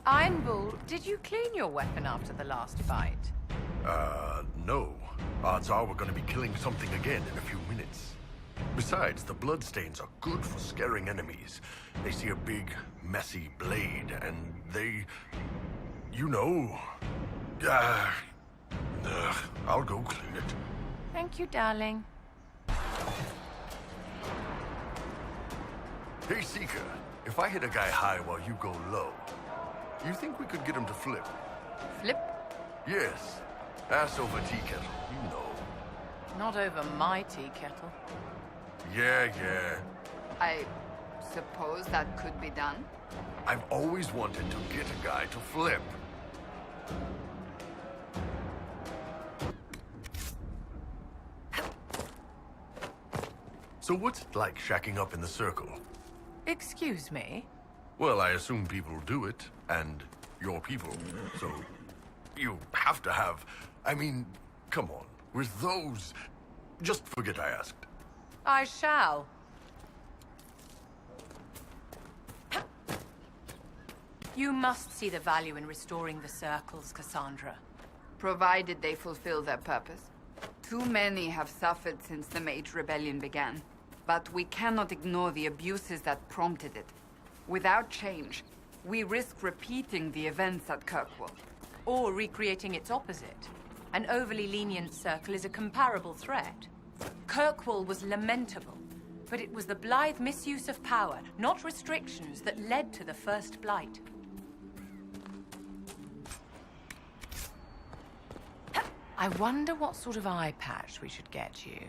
Iron Bull, did you clean your weapon after the last fight? No. Odds are we're gonna be killing something again in a few minutes. Besides, the bloodstains are good for scaring enemies. They see a big, messy blade, and they... You know... I'll go clean it. Thank you, darling. Hey, Seeker. If I hit a guy high while you go low, you think we could get him to flip? Flip? Yes. Ass over tea kettle, you know. Not over my tea kettle. Yeah. I suppose that could be done. I've always wanted to get a guy to flip. So what's it like shacking up in the circle? Excuse me? Well, I assume people do it, and you're people, so you have to have... I mean, come on, with those... Just forget I asked. I shall. You must see the value in restoring the circles, Cassandra. Provided they fulfill their purpose. Too many have suffered since the Mage Rebellion began. But we cannot ignore the abuses that prompted it. Without change, we risk repeating the events at Kirkwall. Or recreating its opposite. An overly lenient circle is a comparable threat. Kirkwall was lamentable, but it was the blithe misuse of power, not restrictions, that led to the first blight. I wonder what sort of eye patch we should get you.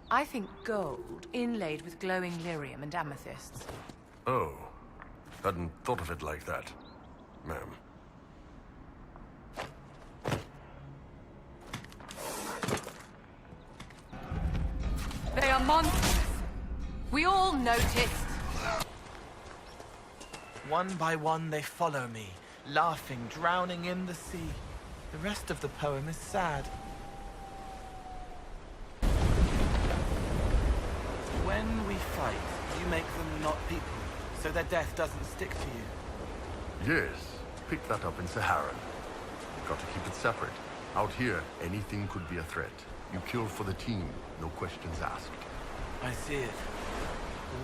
I think gold, inlaid with glowing lyrium and amethysts. Oh, hadn't thought of it like that, ma'am. They are monsters. We all noticed. One by one they follow me, laughing, drowning in the sea. The rest of the poem is sad. When we fight, you make them not people, so their death doesn't stick to you. Yes, pick that up in Saharan. Got to keep it separate. Out here, anything could be a threat. You kill for the team, no questions asked. I see it.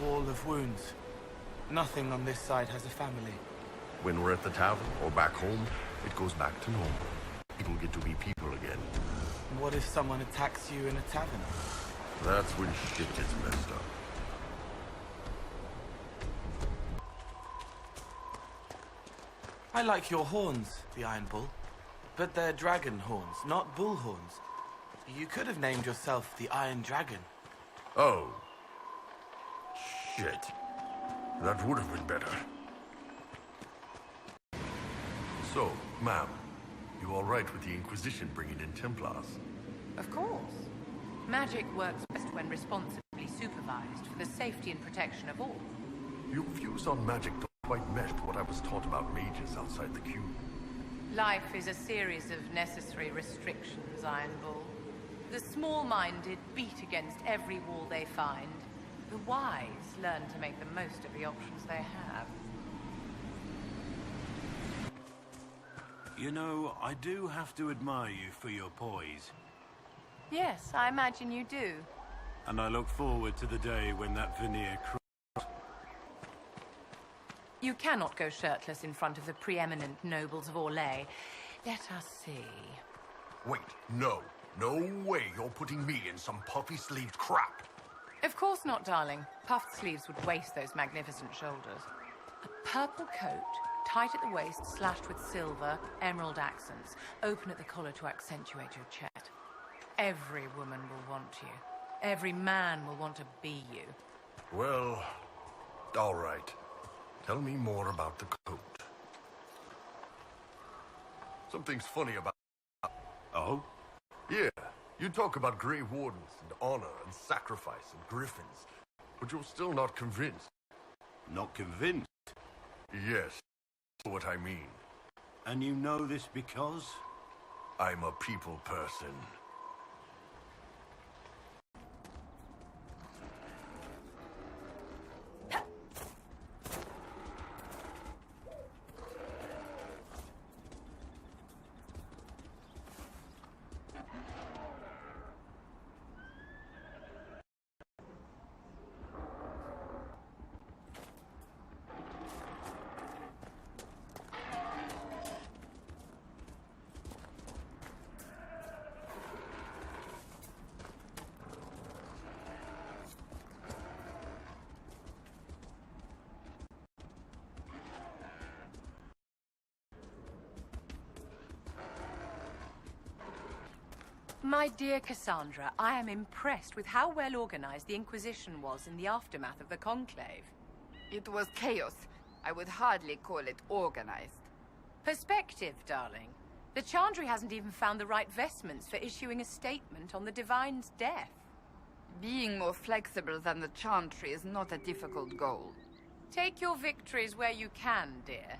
A wall of wounds. Nothing on this side has a family. When we're at the tavern or back home, it goes back to normal. People get to be people again. What if someone attacks you in a tavern? That's when shit gets messed up. I like your horns, the Iron Bull. But they're dragon horns, not bull horns. You could have named yourself the Iron Dragon. Oh. Shit. That would have been better. So, ma'am, you all right with the Inquisition bringing in Templars? Of course. Magic works best when responsibly supervised for the safety and protection of all. Your views on magic don't quite mesh what I was taught about mages outside the cube. Life is a series of necessary restrictions, Iron Bull. The small-minded beat against every wall they find. The wise learn to make the most of the options they have. You know, I do have to admire you for your poise. Yes, I imagine you do. And I look forward to the day when that veneer You cannot go shirtless in front of the preeminent nobles of Orlais. Let us see. Wait, no. No way you're putting me in some puffy-sleeved crap. Of course not, darling. Puffed sleeves would waste those magnificent shoulders. A purple coat, tight at the waist, slashed with silver, emerald accents, open at the collar to accentuate your chest. Every woman will want you. Every man will want to be you. Well, all right. Tell me more about the coat. Something's funny about... Oh? Yeah, you talk about Grey Wardens and honor and sacrifice and griffins, but you're still not convinced. Not convinced? Yes, that's what I mean. And you know this because? I'm a people person. My dear Cassandra, I am impressed with how well organized the Inquisition was in the aftermath of the Conclave. It was chaos. I would hardly call it organized. Perspective, darling. The Chantry hasn't even found the right vestments for issuing a statement on the Divine's death. Being more flexible than the Chantry is not a difficult goal. Take your victories where you can, dear.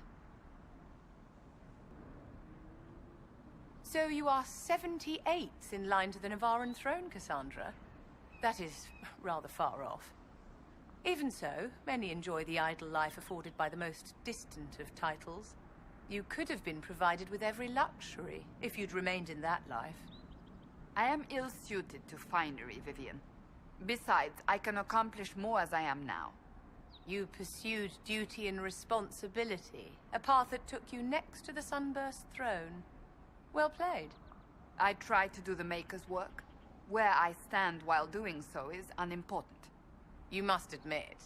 So you are 78th in line to the Navaran throne, Cassandra? That is rather far off. Even so, many enjoy the idle life afforded by the most distant of titles. You could have been provided with every luxury if you'd remained in that life. I am ill-suited to finery, Vivian. Besides, I can accomplish more as I am now. You pursued duty and responsibility, a path that took you next to the Sunburst throne. Well played. I try to do the Maker's work. Where I stand while doing so is unimportant. You must admit,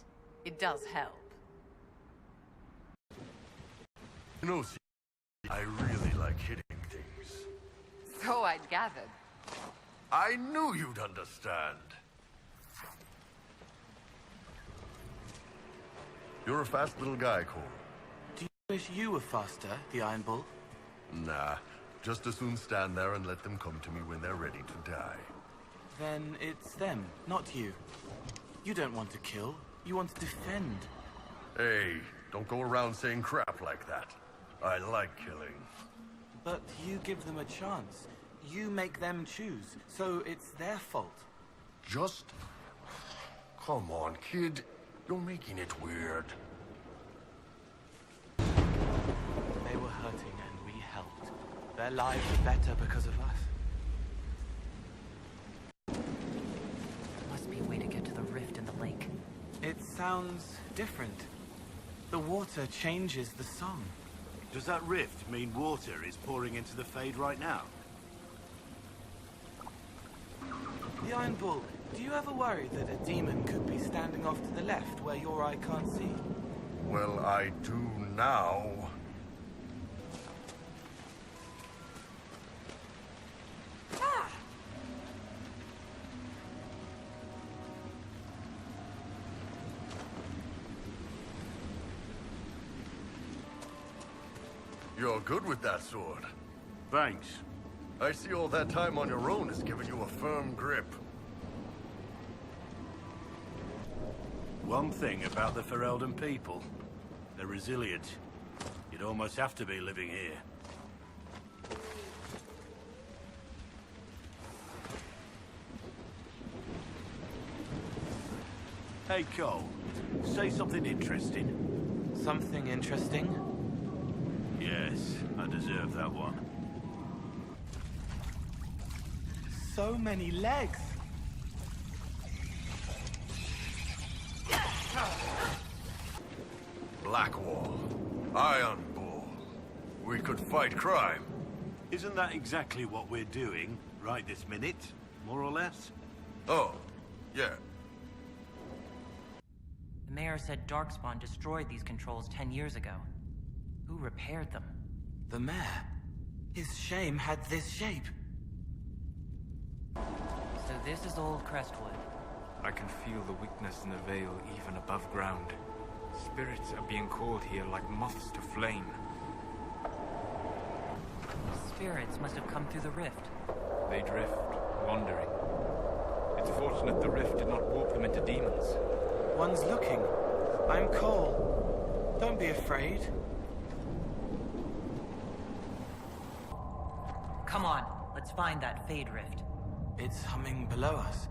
it does help. You know, I really like hitting things. So I'd gathered. I knew you'd understand. You're a fast little guy, Cole. Do you wish you were faster, the Iron Bull? Nah, just as soon stand there and let them come to me when they're ready to die. Then it's them, not you. You don't want to kill, you want to defend. Hey, don't go around saying crap like that. I like killing. But you give them a chance. You make them choose, so it's their fault. Just... Come on, kid. You're making it weird. They were hurting and we helped. Their lives are better because of us. Must be a way to get to the rift in the lake. It sounds different. The water changes the song. Does that rift mean water is pouring into the Fade right now? The Iron Bull, do you ever worry that a demon could be standing off to the left where your eye can't see? Well, I do now. You're good with that sword. Thanks. I see all that time on your own has given you a firm grip. One thing about the Ferelden people, they're resilient. You'd almost have to be living here. Hey, Cole. Say something interesting. Something interesting? Yes, I deserve that one. So many legs! Blackwall. Iron Bull. We could fight crime. Isn't that exactly what we're doing right this minute, more or less? Oh, yeah. The mayor said Darkspawn destroyed these controls 10 years ago. Who repaired them? The mayor. His shame had this shape. So this is old Crestwood. I can feel the weakness in the veil even above ground. Spirits are being called here like moths to flame. Spirits must have come through the rift. They drift, wandering. It's fortunate the rift did not warp them into demons. One's looking. I'm Cole. Don't be afraid. Come on, let's find that Fade Rift. It's humming below us.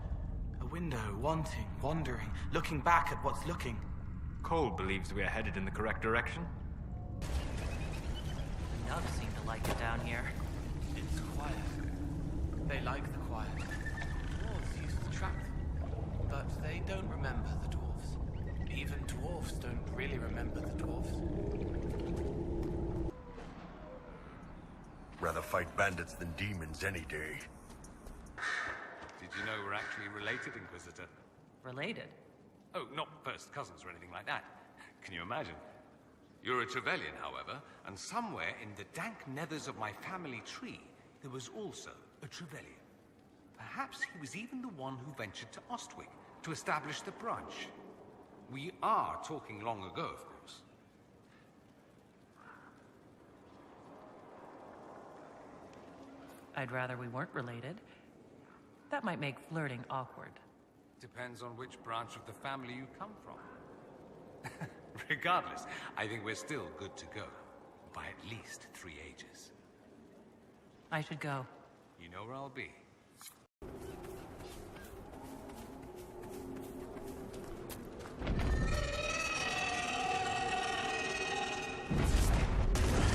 A window, wanting, wandering, looking back at what's looking. Cole believes we are headed in the correct direction. The nugs seem to like it down here. It's quiet. They like the quiet. Dwarves used to track them, but they don't remember the dwarves. Even dwarves don't really remember the dwarves. Rather fight bandits than demons any day. Did you know we're actually related, Inquisitor? Related? Oh, not first cousins or anything like that. Can you imagine? You're a Trevelyan, however, and somewhere in the dank nethers of my family tree, there was also a Trevelyan. Perhaps he was even the one who ventured to Ostwick to establish the branch. We are talking long ago, of course. I'd rather we weren't related. That might make flirting awkward. Depends on which branch of the family you come from. Regardless, I think we're still good to go. By at least 3 ages. I should go. You know where I'll be.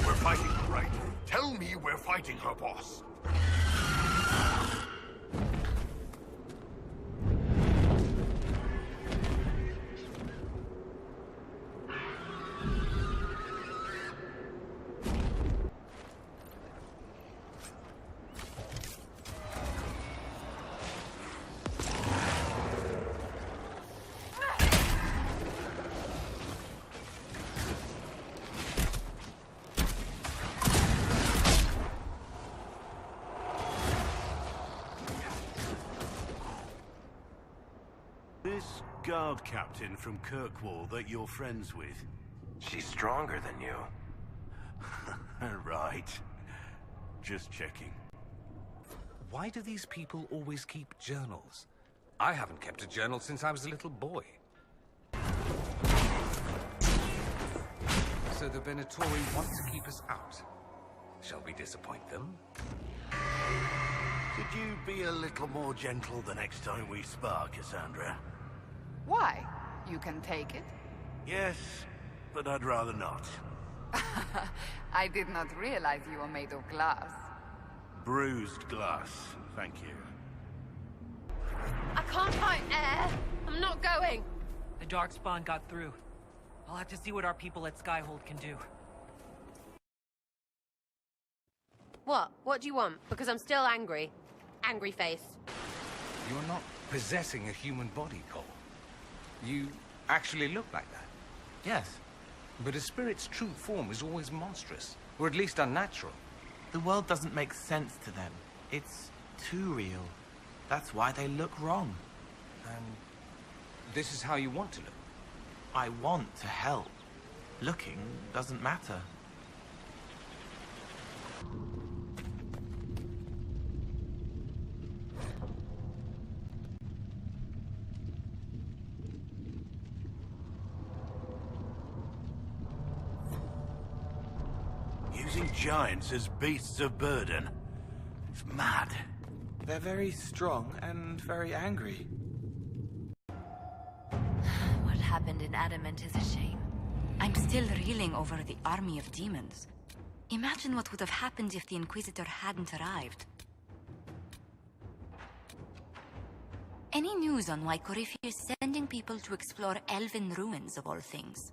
We're fighting her, right? Tell me we're fighting her, boss. This guard captain from Kirkwall that you're friends with? She's stronger than you. Right. Just checking. Why do these people always keep journals? I haven't kept a journal since I was a little boy. So the Venatori want to keep us out. Shall we disappoint them? Could you be a little more gentle the next time we spar, Cassandra? Why? You can take it. Yes, but I'd rather not. I did not realize you were made of glass. Bruised glass, thank you. I can't fight air. I'm not going. The Darkspawn got through. I'll have to see what our people at Skyhold can do. What? What do you want? Because I'm still angry. Angry face. You're not possessing a human body, Cole. You actually look like that. Yes. But a spirit's true form is always monstrous, or at least unnatural. The world doesn't make sense to them. It's too real. That's why they look wrong. And this is how you want to look. I want to help. Looking doesn't matter. Using giants as beasts of burden. It's mad. They're very strong and very angry. What happened in Adamant is a shame. I'm still reeling over the army of demons. Imagine what would have happened if the Inquisitor hadn't arrived. Any news on why Corypheus is sending people to explore elven ruins of all things?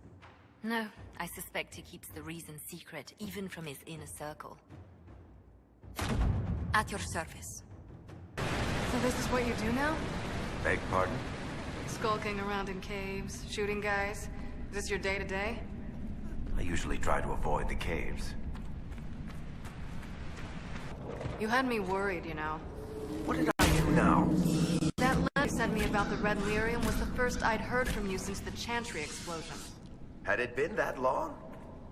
No, I suspect he keeps the reason secret, even from his inner circle. At your service. So this is what you do now? Beg pardon? Skulking around in caves, shooting guys? Is this your day-to-day? I usually try to avoid the caves. You had me worried, you know. What did I do now? That letter you sent me about the Red Lyrium was the first I'd heard from you since the Chantry explosion. Had it been that long?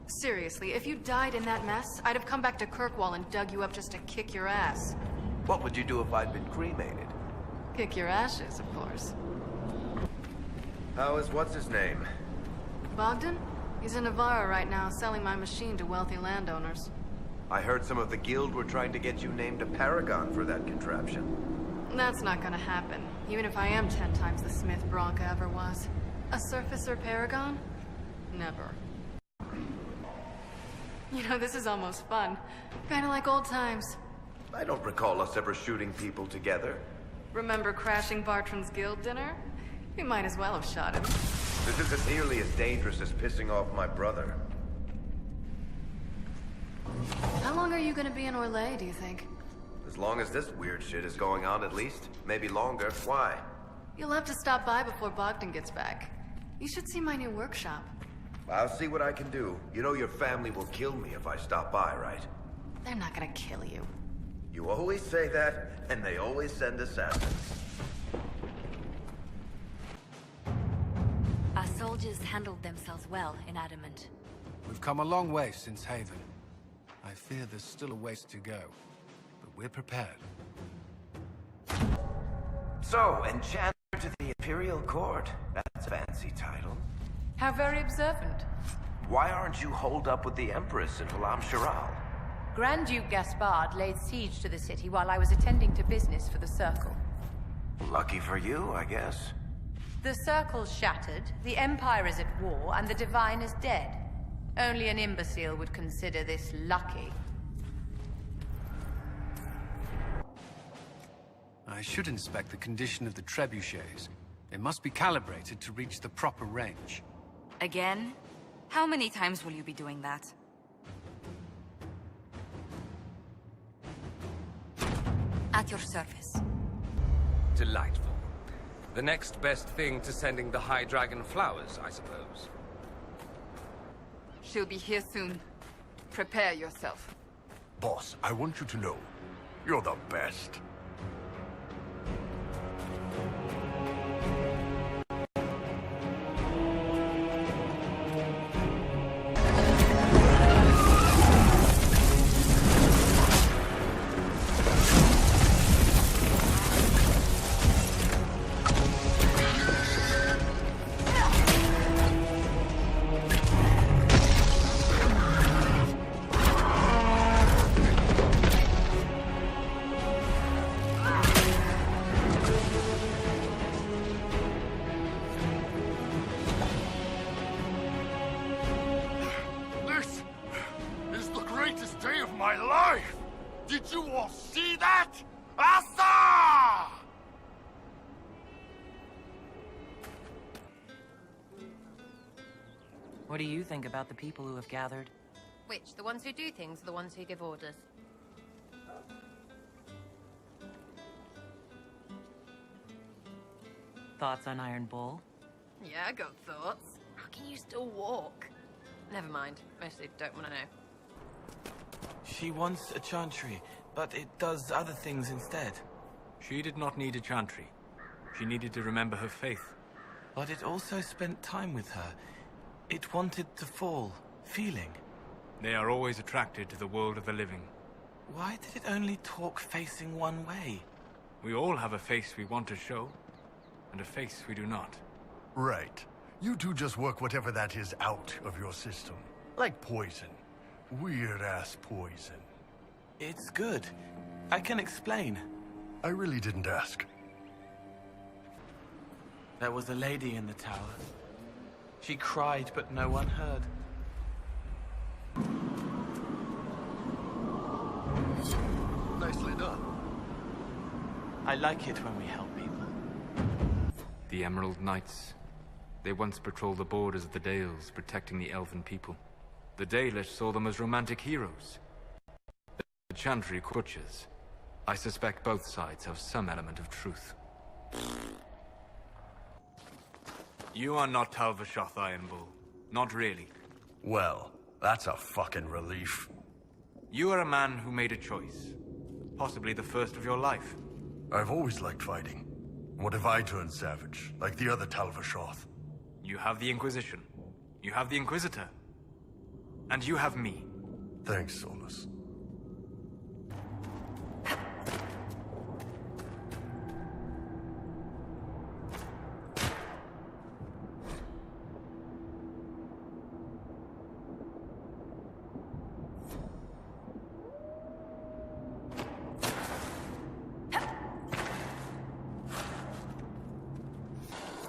Seriously, if you died in that mess, I'd have come back to Kirkwall and dug you up just to kick your ass. What would you do if I'd been cremated? Kick your ashes, of course. How is what's-his-name? Bogdan? He's in Navarra right now, selling my machine to wealthy landowners. I heard some of the guild were trying to get you named a paragon for that contraption. That's not gonna happen, even if I am 10 times the Smith Bronca ever was. A surfacer paragon? Never. You know, this is almost fun. Kinda like old times. I don't recall us ever shooting people together. Remember crashing Bartram's guild dinner? We might as well have shot him. This isn't nearly as dangerous as pissing off my brother. How long are you gonna be in Orlais, do you think? As long as this weird shit is going on, at least. Maybe longer. Why? You'll have to stop by before Bogdan gets back. You should see my new workshop. I'll see what I can do. You know your family will kill me if I stop by, right? They're not gonna kill you. You always say that, and they always send assassins. Our soldiers handled themselves well in Adamant. We've come a long way since Haven. I fear there's still a ways to go, but we're prepared. So, Enchanter to the Imperial Court. That's a fancy title. How very observant. Why aren't you holed up with the Empress until Am-Shiral? Grand Duke Gaspard laid siege to the city while I was attending to business for the Circle. Lucky for you, I guess. The Circle's shattered, the Empire is at war, and the Divine is dead. Only an imbecile would consider this lucky. I should inspect the condition of the trebuchets. They must be calibrated to reach the proper range. Again? How many times will you be doing that? At your service. Delightful. The next best thing to sending the High Dragon flowers, I suppose. She'll be here soon. Prepare yourself. Boss, I want you to know, you're the best. What do you think about the people who have gathered? Which? The ones who do things or the ones who give orders? Thoughts on Iron Bull? Yeah, I got thoughts. How can you still walk? Never mind. Mostly don't want to know. She wants a chantry, but it does other things instead. She did not need a chantry. She needed to remember her faith. But it also spent time with her. It wanted to fall, feeling. They are always attracted to the world of the living. Why did it only talk facing one way? We all have a face we want to show, and a face we do not. Right. You two just work whatever that is out of your system. Like poison. Weird-ass poison. It's good. I can explain. I really didn't ask. There was a lady in the tower. She cried, but no one heard. Nicely done. I like it when we help people. The Emerald Knights. They once patrolled the borders of the Dales, protecting the elven people. The Dalish saw them as romantic heroes. The Chantry Kutchers. I suspect both sides have some element of truth. You are not Talvashoth, Iron Bull. Not really. Well, that's a fucking relief. You are a man who made a choice. Possibly the first of your life. I've always liked fighting. What if I turned savage, like the other Talvashoth? You have the Inquisition. You have the Inquisitor. And you have me. Thanks, Solus.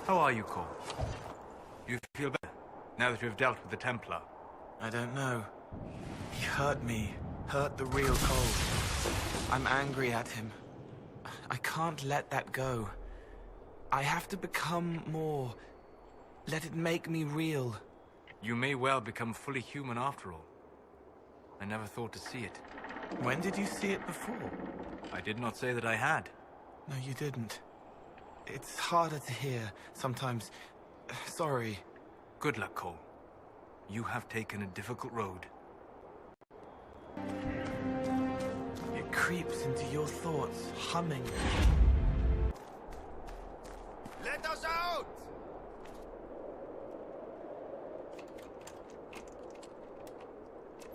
How are you, Cole? Do you feel better, now that you have dealt with the Templar? I don't know. He hurt me. Hurt the real Cole. I'm angry at him. I can't let that go. I have to become more. Let it make me real. You may well become fully human after all. I never thought to see it. When did you see it before? I did not say that I had. No, you didn't. It's harder to hear, sometimes. Sorry. Good luck, Cole. You have taken a difficult road. You creeps into your thoughts, humming. Let us out!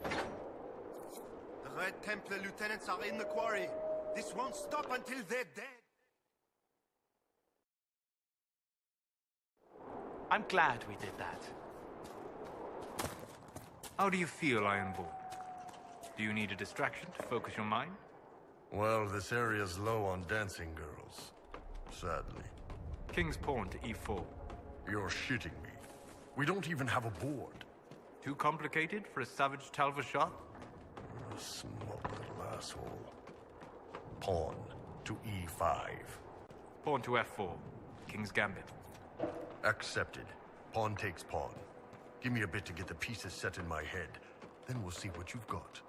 The Red Templar lieutenants are in the quarry. This won't stop until they're dead. I'm glad we did that. How do you feel, Ironborn? Do you need a distraction to focus your mind? Well, this area's low on dancing girls. Sadly. King's pawn to e4. You're shitting me. We don't even have a board. Too complicated for a savage Talva shot? A smug little asshole. Pawn to e5. Pawn to f4. King's gambit. Accepted. Pawn takes pawn. Give me a bit to get the pieces set in my head. Then we'll see what you've got.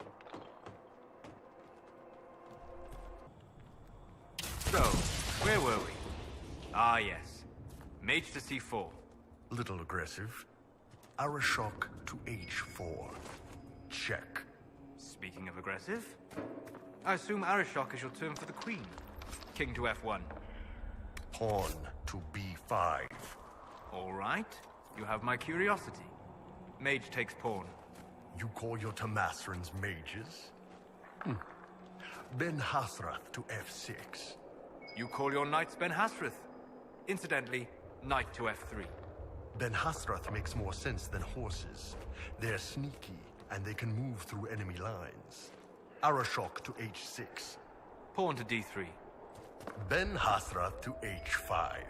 So, where were we? Ah, yes. Mage to c4. Little aggressive. Arashok to h4. Check. Speaking of aggressive, I assume Arashok is your turn for the queen. King to f1. Pawn to b5. All right. You have my curiosity. Mage takes pawn. You call your Tamasrans mages? Ben Hasrath to f6. You call your knights Ben Hasrath. Incidentally, knight to f3. Ben Hasrath makes more sense than horses. They're sneaky, and they can move through enemy lines. Arashok to h6. Pawn to d3. Ben Hasrath to h5.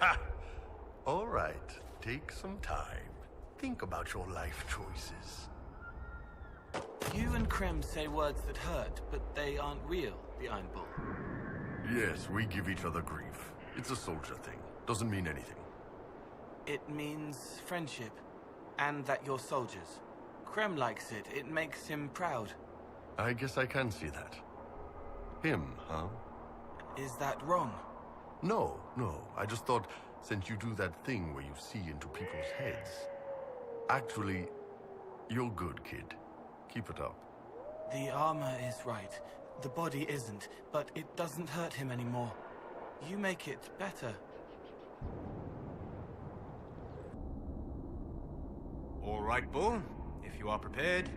Ha! All right, take some time. Think about your life choices. You and Krem say words that hurt, but they aren't real, the Iron Bull. Yes, we give each other grief. It's a soldier thing. Doesn't mean anything. It means friendship, and that you're soldiers. Krem likes it. It makes him proud. I guess I can see that. Him, huh? Is that wrong? No. I just thought, since you do that thing where you see into people's heads. Actually, you're good, kid. Keep it up. The armor is right. The body isn't, but it doesn't hurt him anymore. You make it better. All right, Bull. If you are prepared,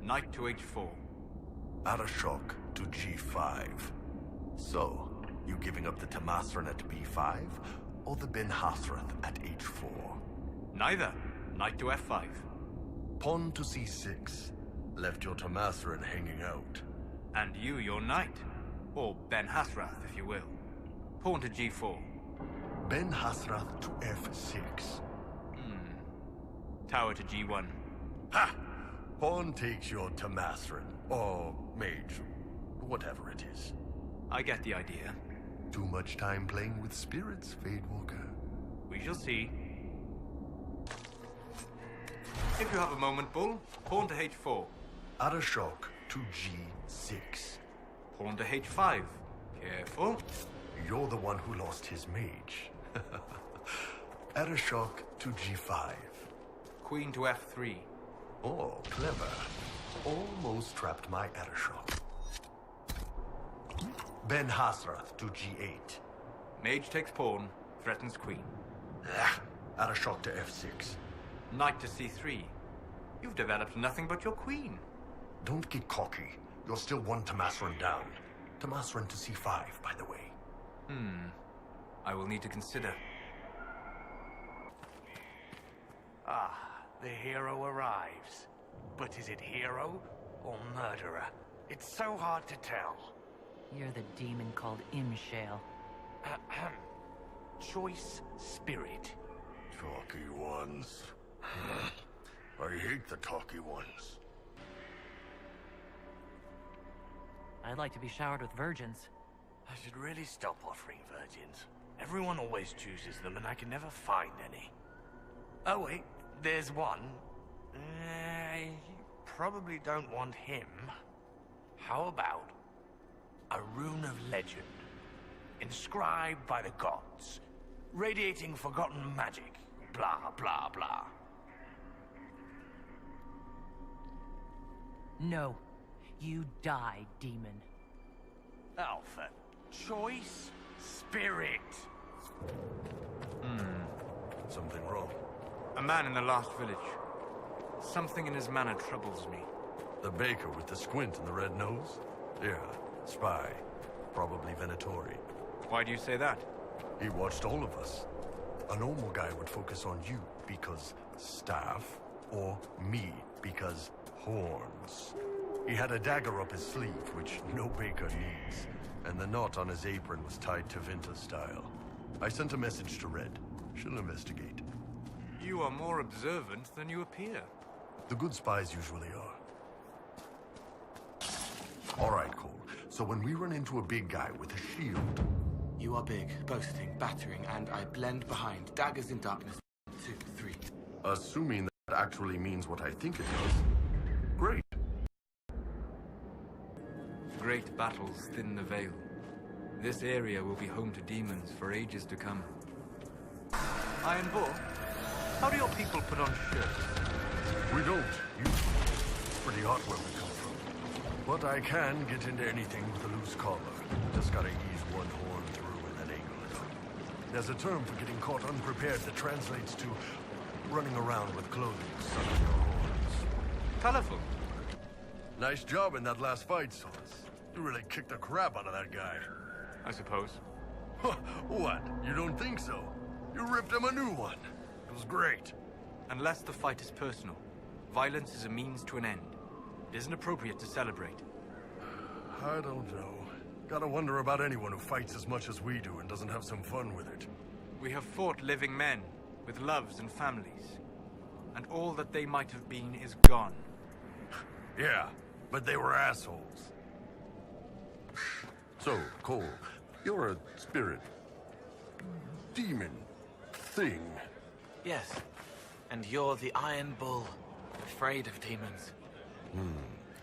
knight to h4. Arashok to g5. So, you giving up the Tamasran at b5, or the Ben Hasrath at h4? Neither. Knight to f5. Pawn to c6. Left your Tamasran hanging out. And you, your knight. Or Ben Hasrath, if you will. Pawn to g4. Ben Hasrath to f6. Tower to g1. Ha! Pawn takes your Tamasran, or mage, whatever it is. I get the idea. Too much time playing with spirits, Fadewalker. We shall see. If you have a moment, Bull, pawn to h4. Arashok to g6. Pawn to h5. Careful. You're the one who lost his mage. Arashok to g5. Queen to f3. Oh, clever. Almost trapped my Arashok. Ben Hasrath to g8. Mage takes pawn, threatens queen. Arashok to f6. Knight to c3. You've developed nothing but your queen. Don't get cocky. You're still one Tamasran down. Tamasran to c5, by the way. I will need to consider. The hero arrives. But is it hero or murderer? It's so hard to tell. You're the demon called Imshale. Choice spirit. Talky ones. I hate the talky ones. I'd like to be showered with virgins. I should really stop offering virgins. Everyone always chooses them and I can never find any. Oh wait, there's one. You probably don't want him. How about a rune of legend, inscribed by the gods, radiating forgotten magic, blah, blah, blah. No. You die, demon. Oh, for choice spirit. Something wrong. A man in the last village. Something in his manner troubles me. The baker with the squint and the red nose? Yeah, spy. Probably Venatori. Why do you say that? He watched all of us. A normal guy would focus on you because staff, or me because horns. He had a dagger up his sleeve, which no baker needs, and the knot on his apron was tied to Vinta style. I sent a message to Red. She'll investigate. You are more observant than you appear. The good spies usually are. All right, Cole. So when we run into a big guy with a shield... You are big, boasting, battering, and I blend behind. Daggers in darkness. 2, 3. Assuming that actually means what I think it does. Great. Great battles thin the veil. This area will be home to demons for ages to come. Iron Bull, how do your people put on shirts? We don't, usually. It's pretty hot where we come from. But I can get into anything with a loose collar. Just gotta ease one horn through and then angle it up. There's a term for getting caught unprepared that translates to running around with clothing stuck in your horns. Colorful. Nice job in that last fight, Solas. You really kicked the crap out of that guy. I suppose. What? You don't think so? You ripped him a new one. It was great. Unless the fight is personal, violence is a means to an end. It isn't appropriate to celebrate. I don't know. Gotta wonder about anyone who fights as much as we do and doesn't have some fun with it. We have fought living men, with loves and families. And all that they might have been is gone. Yeah, but they were assholes. So, Cole, you're a spirit... demon... thing. Yes. And you're the Iron Bull. Afraid of demons.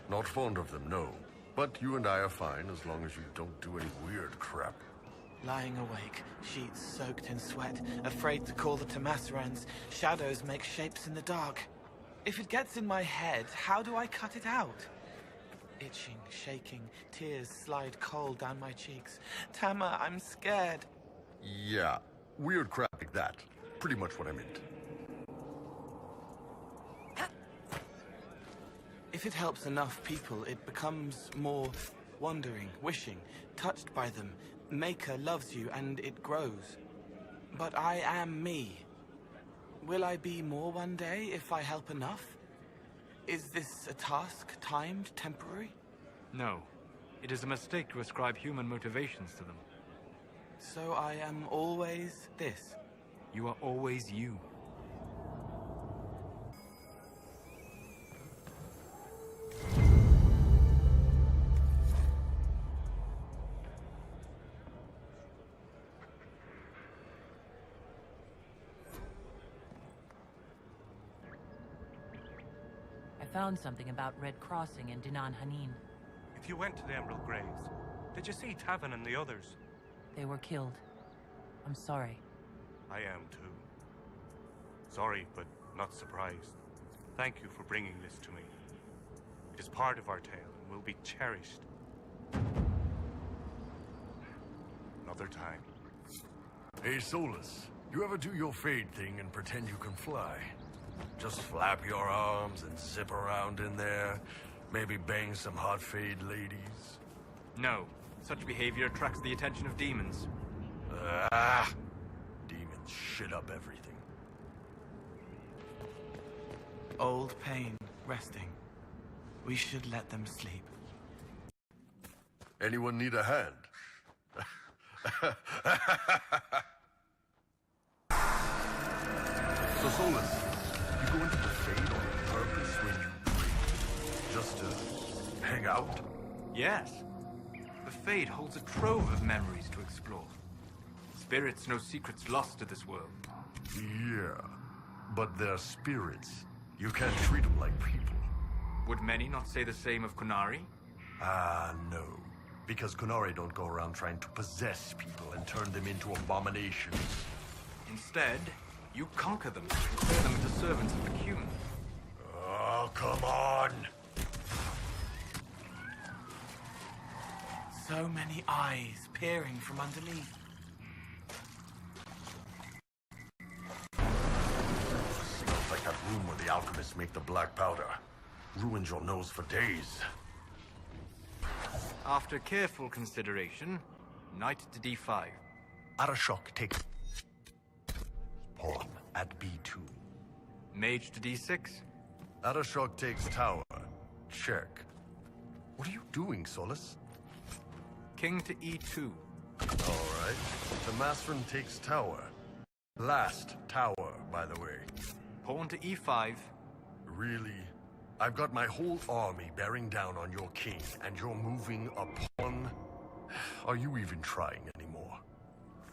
Not fond of them, no. But you and I are fine as long as you don't do any weird crap. Lying awake, sheets soaked in sweat, afraid to call the Tomasarans. Shadows make shapes in the dark. If it gets in my head, how do I cut it out? Itching, shaking, tears slide cold down my cheeks. Tama, I'm scared. Yeah, weird crap like that. Pretty much what I meant. If it helps enough people, it becomes more wandering, wishing, touched by them. Maker loves you, and it grows. But I am me. Will I be more one day if I help enough? Is this a task, timed, temporary? No. It is a mistake to ascribe human motivations to them. So I am always this? You are always you. I found something about Red Crossing and Dinan Hanin. If you went to the Emerald Graves, did you see Tavin and the others? They were killed. I'm sorry. I am too. Sorry, but not surprised. Thank you for bringing this to me. It is part of our tale and will be cherished. Another time. Hey, Solus, you ever do your fade thing and pretend you can fly? Just flap your arms and zip around in there. Maybe bang some hot fade ladies. No. Such behavior attracts the attention of demons. Demons shit up everything. Old pain, resting. We should let them sleep. Anyone need a hand? So, Solus, you go into the Fade on purpose when you break? Just to hang out? Yes. The Fade holds a trove of memories to explore. Spirits know secrets lost to this world. Yeah, but they're spirits. You can't treat them like people. Would many not say the same of Kunari? No. Because Kunari don't go around trying to possess people and turn them into abominations. Instead, you conquer them and turn them into servants of the human. Oh, come on! So many eyes peering from underneath. Smells like that room where the alchemists make the black powder. Ruins your nose for days. After careful consideration, knight to d5. Arashok takes pawn at b2. Mage to d6. Arashok takes tower. Check. What are you doing, Solus? King to e2. All right. Demasrin takes tower. Last tower, by the way. Pawn to e5. Really? I've got my whole army bearing down on your king, and you're moving a pawn? Are you even trying anymore?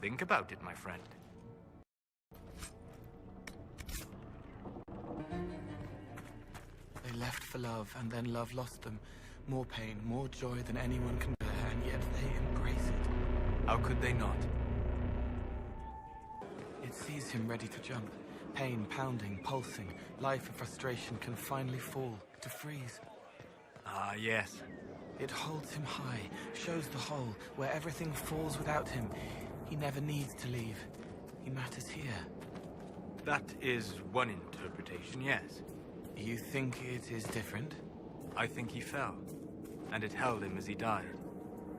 Think about it, my friend. They left for love, and then love lost them. More pain, more joy than anyone can bear, and yet they embrace it. How could they not? It sees him ready to jump. Pain pounding, pulsing. Life and frustration can finally fall, to freeze. Ah, yes. It holds him high, shows the hole, where everything falls without him. He never needs to leave. He matters here. That is one interpretation, yes. You think it is different? I think he fell, and it held him as he died,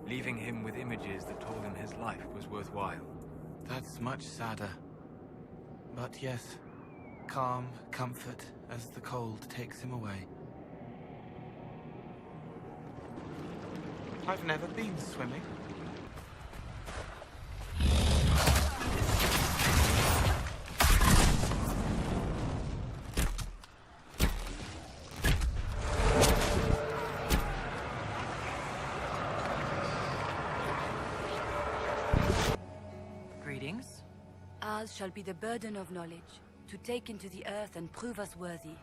leaving him with images that told him his life was worthwhile. That's much sadder. But yes, calm, comfort, as the cold takes him away. I've never been swimming. Greetings. Ours shall be the burden of knowledge, to take into the earth and prove us worthy.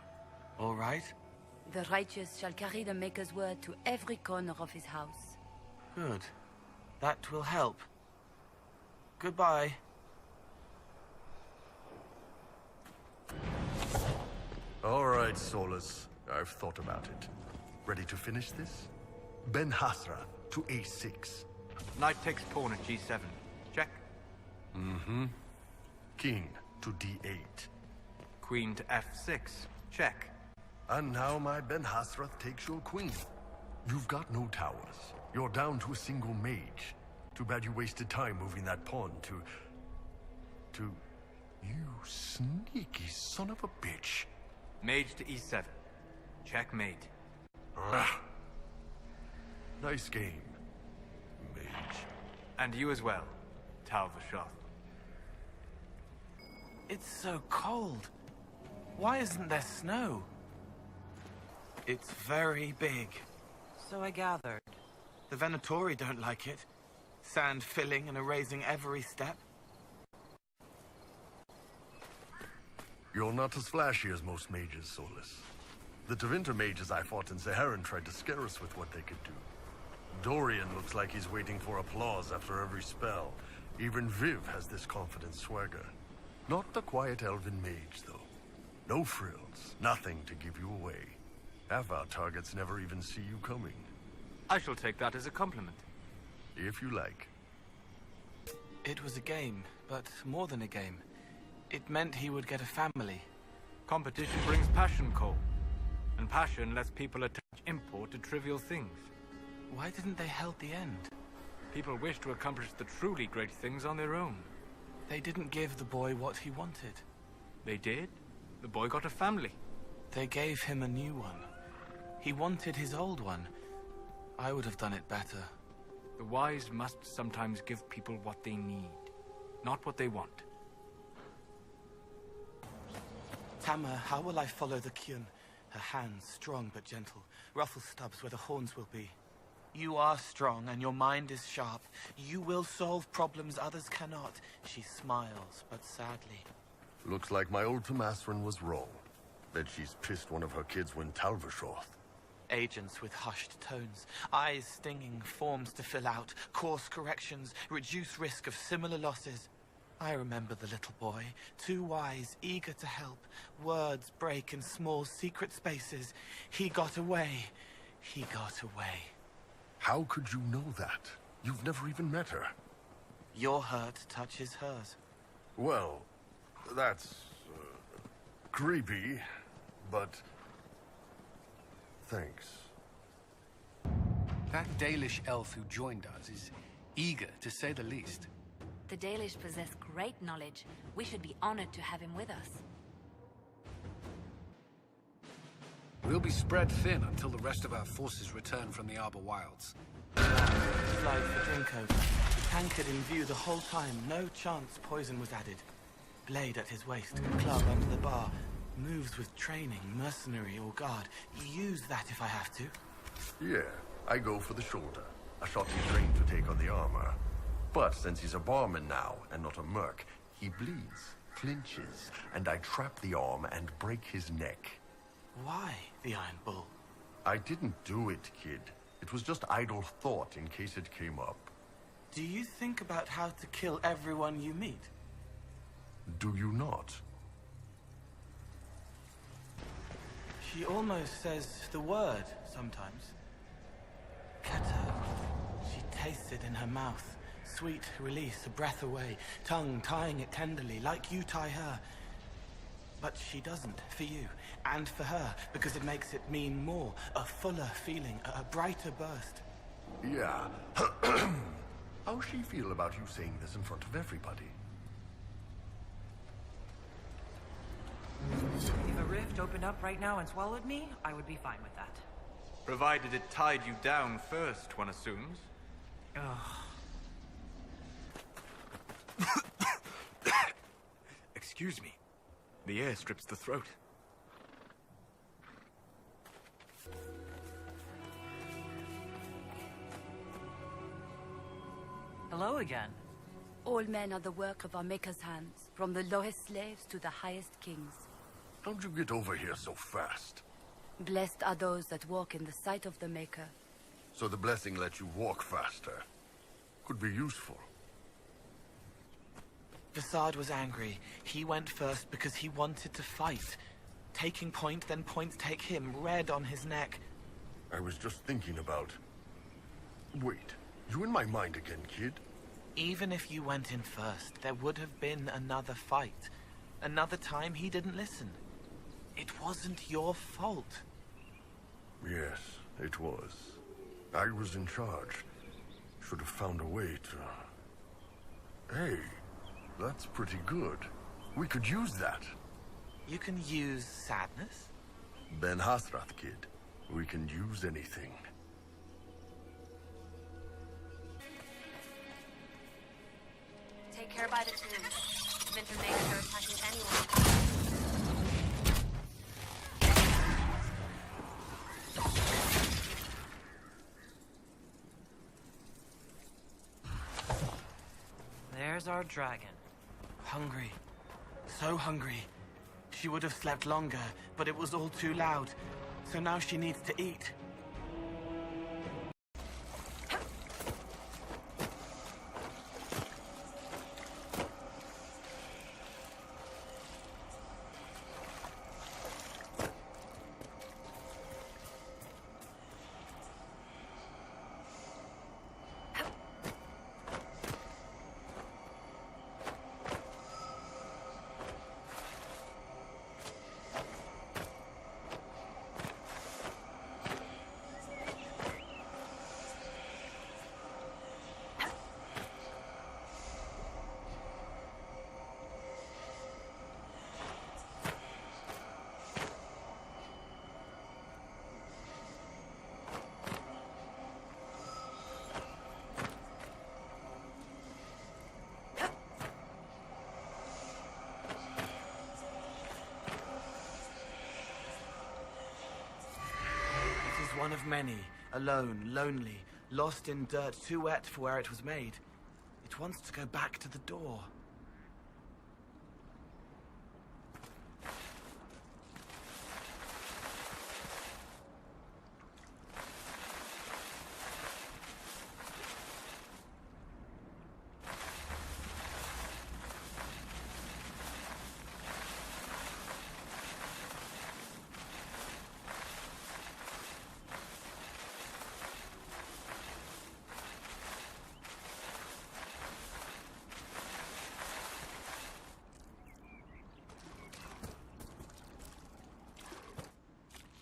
All right. The righteous shall carry the Maker's word to every corner of his house. Good. That will help. Goodbye. All right, Solus. I've thought about it. Ready to finish this? Ben Hasra to a6. Knight takes pawn at g7. Check. Mm-hmm. King to d8. Queen to f6. Check. And now my Ben Hasrath takes your queen. You've got no towers. You're down to a single mage. Too bad you wasted time moving that pawn to... You sneaky son of a bitch. Mage to e7. Checkmate. Nice game, mage. And you as well, Talvashoth. It's so cold. Why isn't there snow? It's very big. So I gathered. The Venatori don't like it. Sand filling and erasing every step. You're not as flashy as most mages, Solus. The Tevinter mages I fought in Saharan tried to scare us with what they could do. Dorian looks like he's waiting for applause after every spell. Even Viv has this confident swagger. Not the quiet elven mage, though. No frills, nothing to give you away. Half our targets never even see you coming. I shall take that as a compliment. If you like. It was a game, but more than a game. It meant he would get a family. Competition brings passion, Cole. And passion lets people attach import to trivial things. Why didn't they help the end? People wish to accomplish the truly great things on their own. They didn't give the boy what he wanted. They did. The boy got a family. They gave him a new one. He wanted his old one. I would have done it better. The wise must sometimes give people what they need, not what they want. Tama, how will I follow the Kyun? Her hands strong but gentle, ruffle stubs where the horns will be. You are strong and your mind is sharp. You will solve problems others cannot. She smiles, but sadly. Looks like my old Tomasrin was wrong. Bet she's pissed one of her kids went Talvashoth. Agents with hushed tones, eyes stinging, forms to fill out, course corrections, reduce risk of similar losses. I remember the little boy, too wise, eager to help. Words break in small secret spaces. He got away. He got away. How could you know that? You've never even met her. Your hurt touches hers. Well, that's creepy, but thanks. That Dalish elf who joined us is eager, to say the least. The Dalish possess great knowledge. We should be honored to have him with us. We'll be spread thin until the rest of our forces return from the Arbor Wilds. Slide for Drinko. Tankard in view the whole time. No chance poison was added. Blade at his waist. Club under the bar. Moves with training, mercenary or guard. Use that if I have to. Yeah, I go for the shoulder. A shot he's trained to take on the armor. But since he's a barman now, and not a merc, he bleeds, clinches, and I trap the arm and break his neck. Why the Iron Bull? I didn't do it, kid. It was just idle thought in case it came up. Do you think about how to kill everyone you meet? Do you not? She almost says the word sometimes. Plateau. She tastes it in her mouth. Sweet release, a breath away. Tongue tying it tenderly, like you tie her. But she doesn't, for you. And for her, because it makes it mean more. A fuller feeling, a brighter burst. Yeah. How's she feel about you saying this in front of everybody? If a rift opened up right now and swallowed me, I would be fine with that. Provided it tied you down first, one assumes. Excuse me. The air strips the throat. Hello again. All men are the work of our Maker's hands, from the lowest slaves to the highest kings. How'd you get over here so fast? Blessed are those that walk in the sight of the Maker. So the blessing lets you walk faster. Could be useful. Vassad was angry. He went first because he wanted to fight. Taking point, then points take him, red on his neck. I was just thinking about... Wait, you in my mind again, kid? Even if you went in first, there would have been another fight. Another time he didn't listen. It wasn't your fault. Yes, it was. I was in charge. Should have found a way to... Hey, that's pretty good. We could use that. You can use sadness? Ben Hasrath, kid. We can use anything. Take care by the tomb. Vinter natives are attacking anyone. There's our dragon. Hungry. So hungry. She would have slept longer, but it was all too loud. So now she needs to eat. One of many, alone, lonely, lost in dirt too wet for where it was made. It wants to go back to the door.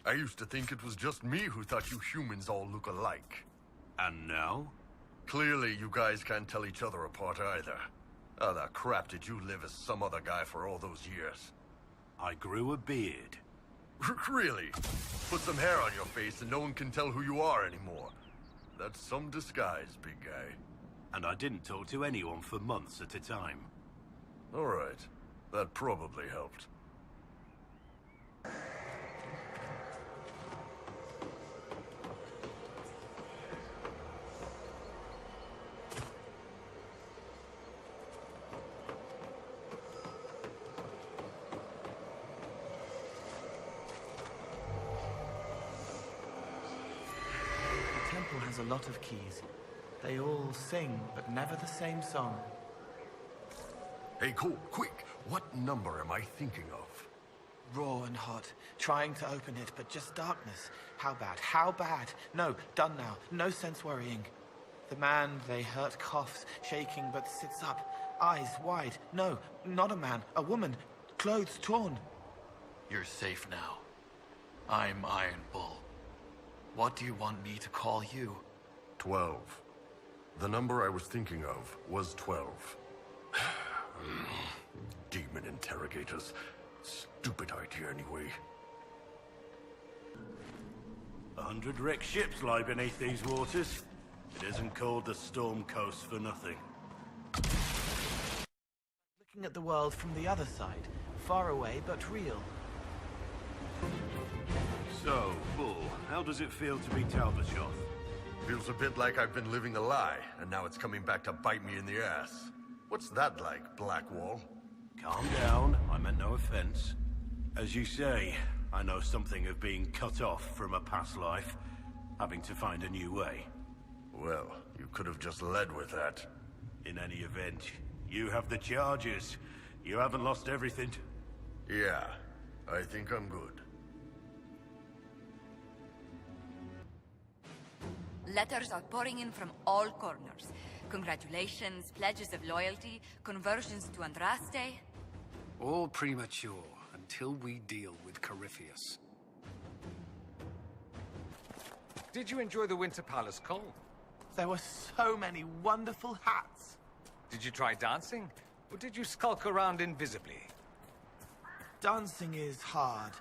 I used to think it was just me who thought you humans all look alike. And now? Clearly, you guys can't tell each other apart either. How the crap did you live as some other guy for all those years? I grew a beard. Really? Put some hair on your face and no one can tell who you are anymore. That's some disguise, big guy. And I didn't talk to anyone for months at a time. All right. That probably helped. The temple has a lot of keys. They all sing, but never the same song. Hey, Cole, quick! What number am I thinking of? Raw and hot, trying to open it, but just darkness. How bad? How bad? No, done now. No sense worrying. The man they hurt coughs, shaking but sits up. Eyes wide. No, not a man. A woman. Clothes torn. You're safe now. I'm Iron Bull. What do you want me to call you? 12. The number I was thinking of was 12. Demon interrogators. Stupid idea anyway. 100 wrecked ships lie beneath these waters. It isn't called the Storm Coast for nothing. Looking at the world from the other side. Far away, but real. So, Bull, how does it feel to be Talbotshot? Feels a bit like I've been living a lie, and now it's coming back to bite me in the ass. What's that like, Blackwall? Calm down, I meant no offense. As you say, I know something of being cut off from a past life, having to find a new way. Well, you could have just led with that. In any event, you have the charges. You haven't lost everything. Yeah, I think I'm good. Letters are pouring in from all corners. Congratulations, pledges of loyalty, conversions to Andraste. All premature until we deal with Corypheus. Did you enjoy the Winter Palace, Cole? There were so many wonderful hats. Did you try dancing? Or did you skulk around invisibly? Dancing is hard.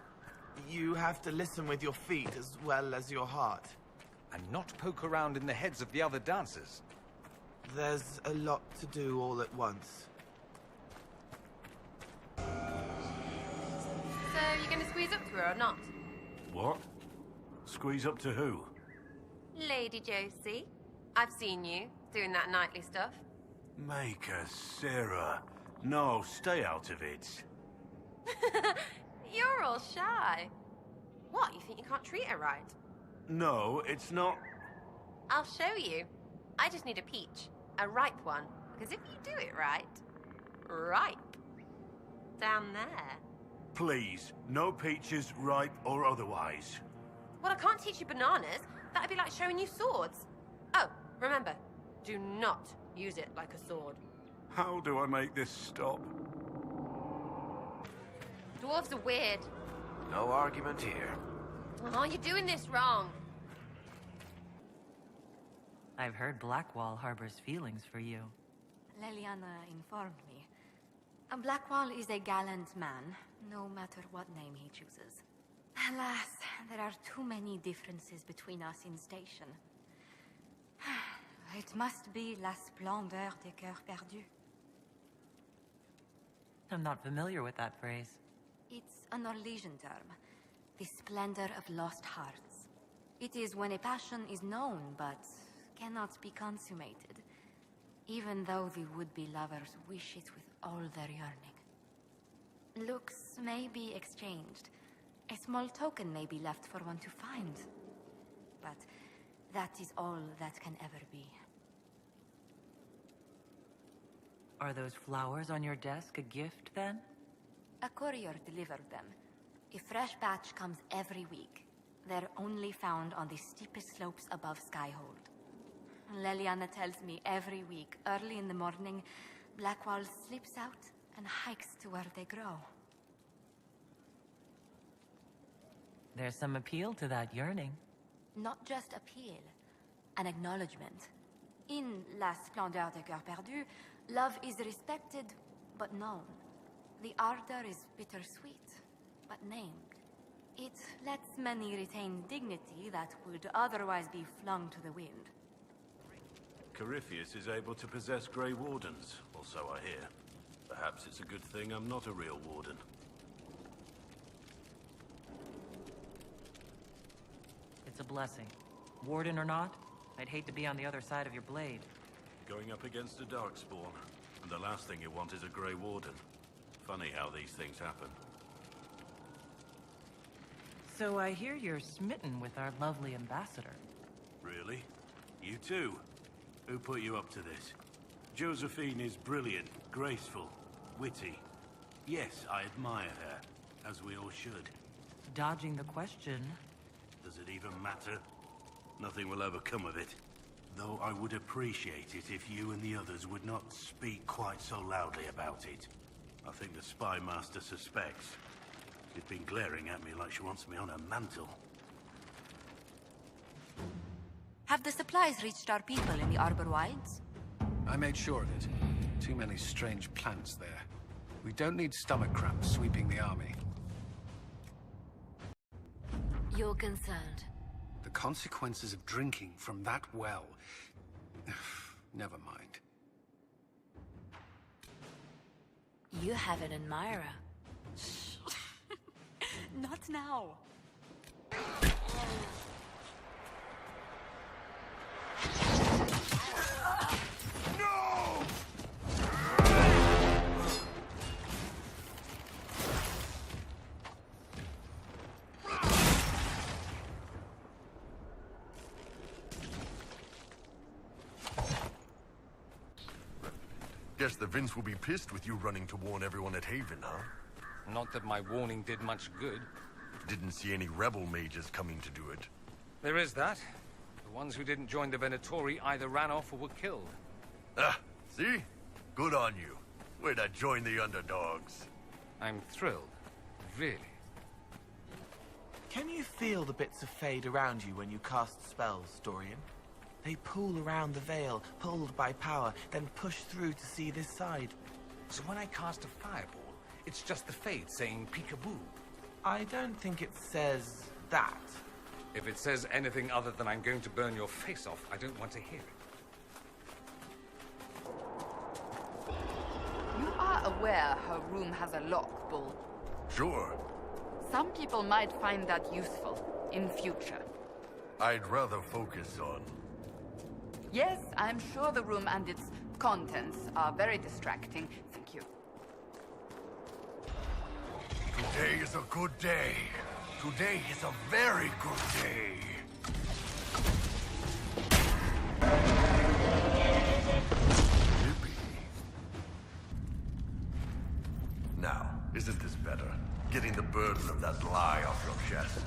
You have to listen with your feet as well as your heart. And not poke around in the heads of the other dancers. There's a lot to do all at once. So, you gonna squeeze up to her or not? What? Squeeze up to who? Lady Josie, I've seen you doing that nightly stuff. Make us, Sarah. No, stay out of it. You're all shy. What, you think you can't treat her right? No, it's not... I'll show you. I just need a peach. A ripe one. Because if you do it right... Ripe. Down there. Please, no peaches, ripe or otherwise. Well, I can't teach you bananas. That'd be like showing you swords. Oh, remember, do not use it like a sword. How do I make this stop? Dwarves are weird. No argument here. Oh, you're doing this wrong. I've heard Blackwall harbors feelings for you. Leliana informed me. Blackwall is a gallant man, no matter what name he chooses. Alas, there are too many differences between us in station. It must be la splendeur des cœurs perdus. I'm not familiar with that phrase. It's a Norwegian term. The splendor of lost hearts. It is when a passion is known, but cannot be consummated. Even though the would-be lovers wish it with all their yearning. Looks may be exchanged. A small token may be left for one to find. But that is all that can ever be. Are those flowers on your desk a gift, then? A courier delivered them. A fresh batch comes every week. They're only found on the steepest slopes above Skyhold. Leliana tells me every week, early in the morning, Blackwall slips out and hikes to where they grow. There's some appeal to that yearning. Not just appeal, an acknowledgement. In La Splendeur des Cœurs Perdus, love is respected, but known. The ardor is bittersweet, but named. It lets many retain dignity that would otherwise be flung to the wind. Corypheus is able to possess Grey Wardens, or so I hear. Perhaps it's a good thing I'm not a real warden. It's a blessing. Warden or not, I'd hate to be on the other side of your blade. Going up against a Darkspawn, and the last thing you want is a Grey Warden. Funny how these things happen. So I hear you're smitten with our lovely ambassador. Really? You too? Who put you up to this? Josephine is brilliant, graceful, witty. Yes, I admire her, as we all should. Dodging the question. Does it even matter? Nothing will ever come of it. Though I would appreciate it if you and the others would not speak quite so loudly about it. I think the Spy Master suspects. She's been glaring at me like she wants me on her mantle. Have the supplies reached our people in the Arbor Wilds? I made sure of it. Too many strange plants there. We don't need stomach cramps sweeping the army. You're concerned. The consequences of drinking from that well... Never mind. You have an admirer. Not now. Guess the Vince will be pissed with you running to warn everyone at Haven, huh? Not that my warning did much good. Didn't see any rebel mages coming to do it. There is that. The ones who didn't join the Venatori either ran off or were killed. Ah, see? Good on you. Way to join the underdogs. I'm thrilled. Really. Can you feel the bits of fade around you when you cast spells, Dorian? They pull around the veil, pulled by power, then push through to see this side. So when I cast a fireball, it's just the Fade saying peekaboo. I don't think it says that. If it says anything other than I'm going to burn your face off, I don't want to hear it. You are aware her room has a lock, Bull. Sure. Some people might find that useful in future. I'd rather focus on... Yes, I'm sure the room and its contents are very distracting. Thank you. Today is a good day. Today is a very good day. Yippee. Now, isn't this better? Getting the burden of that lie off your chest.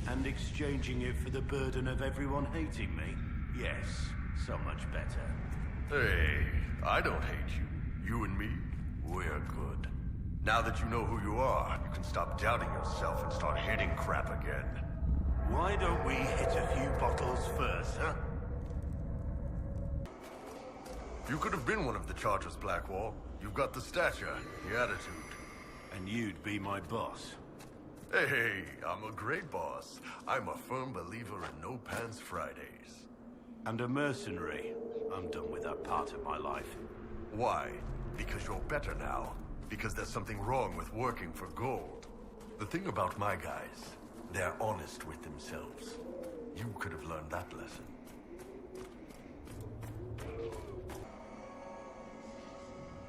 And exchanging it for the burden of everyone hating me? Yes, so much better. Hey, I don't hate you. You and me, we're good. Now that you know who you are, you can stop doubting yourself and start hitting crap again. Why don't we hit a few bottles first, huh? You could have been one of the Chargers, Blackwall. You've got the stature, the attitude. And you'd be my boss. Hey, I'm a great boss. I'm a firm believer in No Pants Fridays. And a mercenary. I'm done with that part of my life. Why? Because you're better now. Because there's something wrong with working for gold. The thing about my guys, they're honest with themselves. You could have learned that lesson.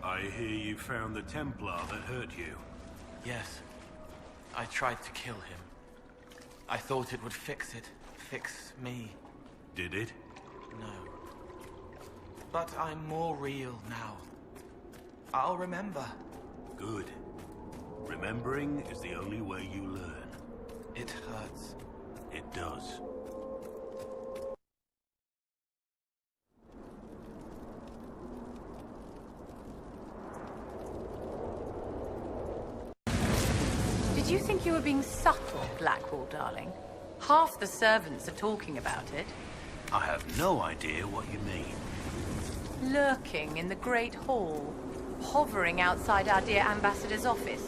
I hear you found the Templar that hurt you. Yes. I tried to kill him. I thought it would fix it. Fix me. Did it? No. But I'm more real now. I'll remember. Good. Remembering is the only way you learn. It hurts. It does. Did you think you were being subtle, Blackwall, darling. Half the servants are talking about it. I have no idea what you mean. Lurking in the Great Hall. Hovering outside our dear ambassador's office.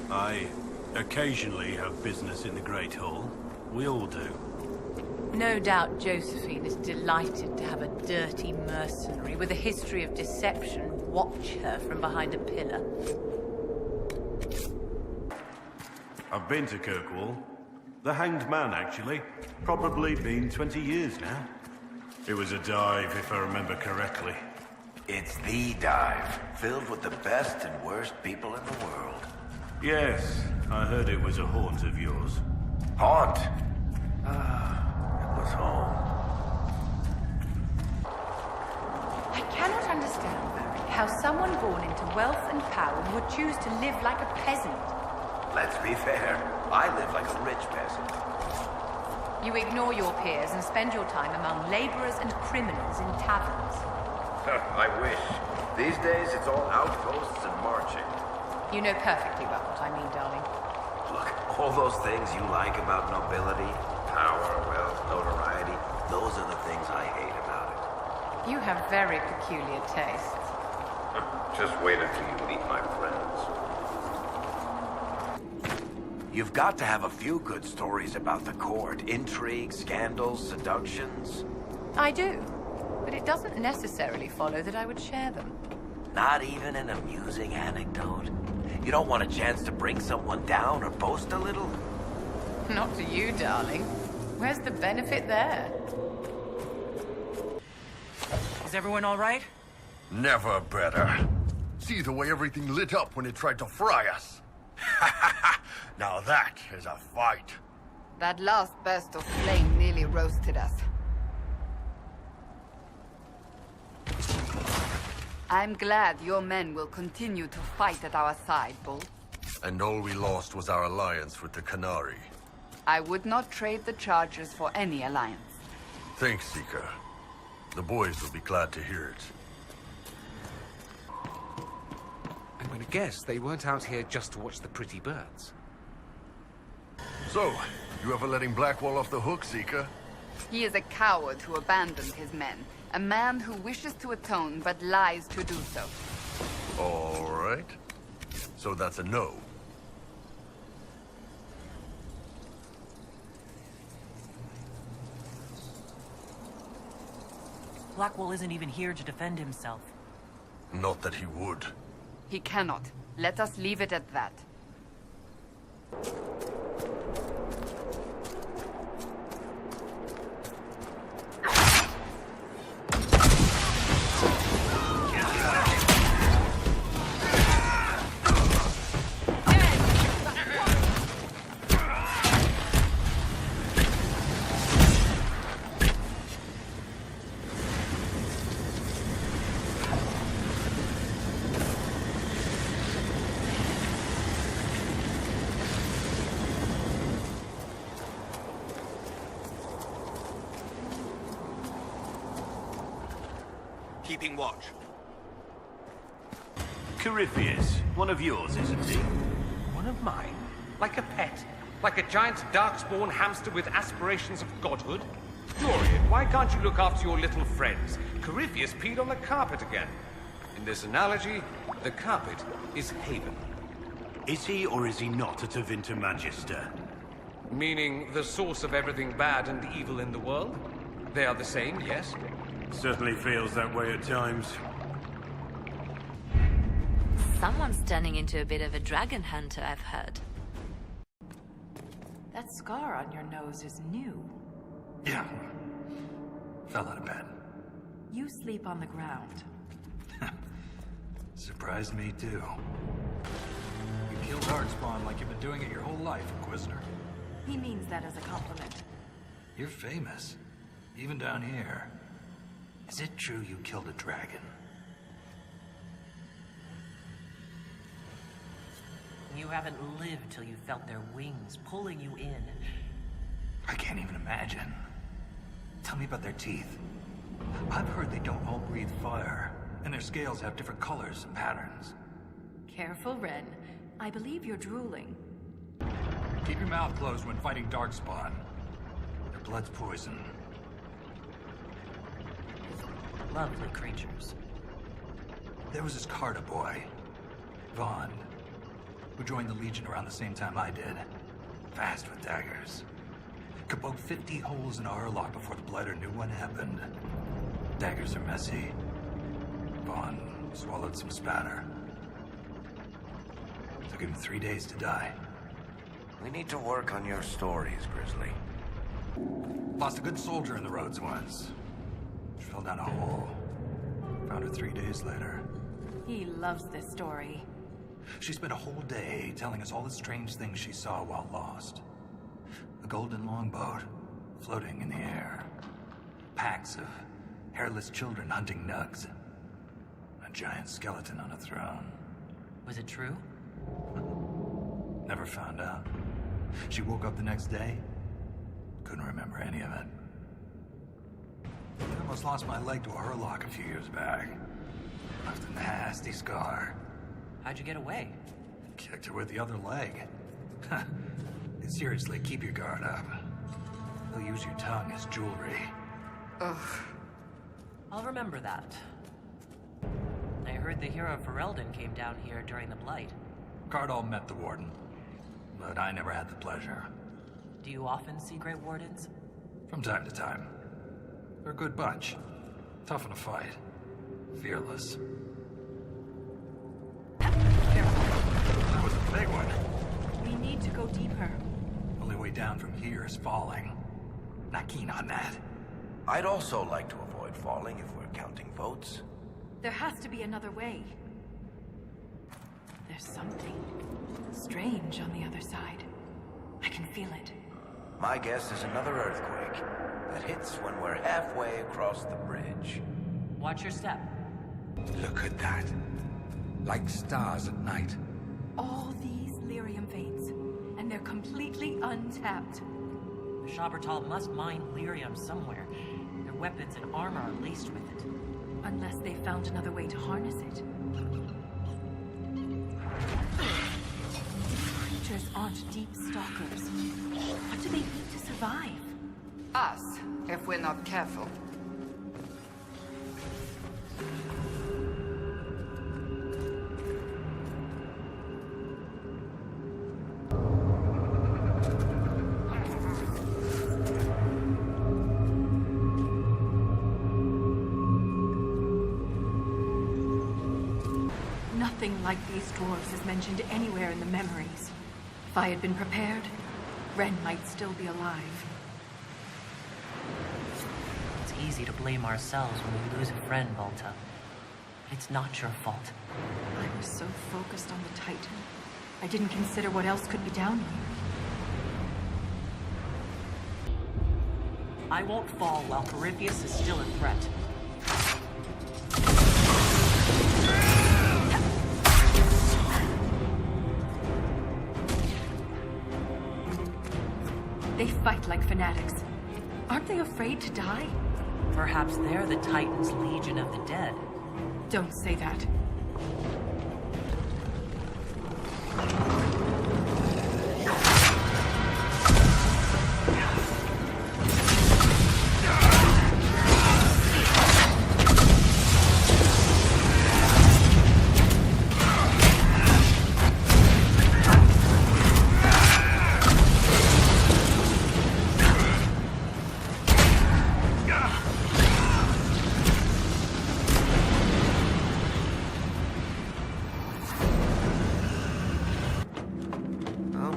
I occasionally have business in the Great Hall. We all do. No doubt Josephine is delighted to have a dirty mercenary with a history of deception watch her from behind a pillar. I've been to Kirkwall. The Hanged Man, actually. Probably been 20 years now. It was a dive, if I remember correctly. It's the dive, filled with the best and worst people in the world. Yes, I heard it was a haunt of yours. Haunt? It was home. I cannot understand, Barry, how someone born into wealth and power would choose to live like a peasant. Let's be fair. I live like a rich peasant. You ignore your peers and spend your time among laborers and criminals in taverns. I wish. These days, it's all outposts and marching. You know perfectly well what I mean, darling. Look, all those things you like about nobility, power, wealth, notoriety, those are the things I hate about it. You have very peculiar tastes. Just wait until you meet my friends. You've got to have a few good stories about the court. Intrigues, scandals, seductions. I do, but it doesn't necessarily follow that I would share them. Not even an amusing anecdote? You don't want a chance to bring someone down or boast a little? Not to you, darling. Where's the benefit there? Is everyone all right? Never better. See the way everything lit up when it tried to fry us. Now that is a fight. That last burst of flame nearly roasted us. I'm glad your men will continue to fight at our side, Bull. And all we lost was our alliance with the Canary. I would not trade the Chargers for any alliance. Thanks, Seeker. The boys will be glad to hear it. I'm going to guess they weren't out here just to watch the pretty birds. So, you ever letting Blackwall off the hook, Seeker? He is a coward who abandoned his men. A man who wishes to atone but lies to do so. All right. So that's a no. Blackwall isn't even here to defend himself. Not that he would. He cannot. Let us leave it at that. Keeping watch. Corypheus, one of yours, isn't he? One of mine? Like a pet? Like a giant darkspawn hamster with aspirations of godhood? Dorian, why can't you look after your little friends? Corypheus peed on the carpet again. In this analogy, the carpet is Haven. Is he or is he not a Tevinter Magister? Meaning the source of everything bad and evil in the world? They are the same, yes? Certainly feels that way at times. Someone's turning into a bit of a dragon hunter, I've heard. That scar on your nose is new. Yeah. Fell out of bed. You sleep on the ground. Surprised me too. You killed Darkspawn like you've been doing it your whole life, Inquisitor. He means that as a compliment. You're famous. Even down here. Is it true you killed a dragon? You haven't lived till you felt their wings pulling you in. I can't even imagine. Tell me about their teeth. I've heard they don't all breathe fire, and their scales have different colors and patterns. Careful, Ren. I believe you're drooling. Keep your mouth closed when fighting Darkspawn. Their blood's poison. Lovely creatures. There was this Carter boy, Vaughn, who joined the Legion around the same time I did. Fast with daggers. Could poke 50 holes in a Hurlock before the Blighter knew what happened. Daggers are messy. Vaughn swallowed some spatter. Took him 3 days to die. We need to work on your stories, Grizzly. Lost a good soldier in the roads once. She fell down a hole. Found her 3 days later. He loves this story. She spent a whole day telling us all the strange things she saw while lost. A golden longboat floating in the air. Packs of hairless children hunting nugs. A giant skeleton on a throne. Was it true? Never found out. She woke up the next day. Couldn't remember any of it. I almost lost my leg to a Hurlock a few years back. Left a nasty scar. How'd you get away? Kicked her with the other leg. Seriously, keep your guard up. They'll use your tongue as jewelry. Ugh. I'll remember that. I heard the hero Ferelden came down here during the Blight. Cardall met the Warden, but I never had the pleasure. Do you often see Grey Wardens? From time to time. They're a good bunch. Tough in a fight. Fearless. That was a big one. We need to go deeper. Only way down from here is falling. Not keen on that. I'd also like to avoid falling if we're counting votes. There has to be another way. There's something strange on the other side. I can feel it. My guess is another earthquake that hits when we're halfway across the bridge. Watch your step. Look at that. Like stars at night. All these lyrium veins, and they're completely untapped. The Shabbatal must mine lyrium somewhere. Their weapons and armor are laced with it. Unless they found another way to harness it. These creatures aren't deep stalkers. What do they eat to survive? Us, if we're not careful. Nothing like these dwarves is mentioned anywhere in the memories. If I had been prepared, Ren might still be alive. It's easy to blame ourselves when we lose a friend, Volta. It's not your fault. I was so focused on the Titan, I didn't consider what else could be down here. I won't fall while Corypheus is still a threat. They fight like fanatics. Aren't they afraid to die? Perhaps they're the Titan's Legion of the Dead. Don't say that.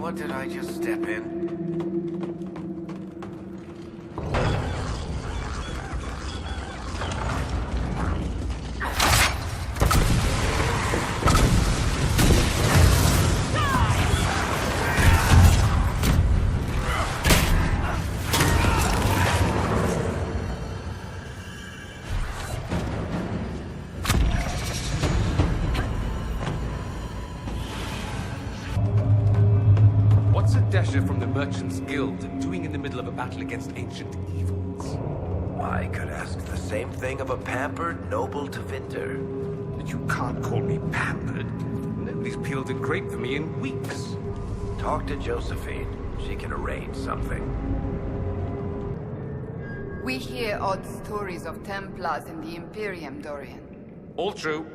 What did I just step in? From the Merchants Guild doing in the middle of a battle against ancient evils? I could ask the same thing of a pampered noble Tevinter. But you can't call me pampered. Nobody's peeled a grape for me in weeks. Talk to Josephine. she can arrange something. We hear odd stories of Templars in the Imperium, Dorian. All true.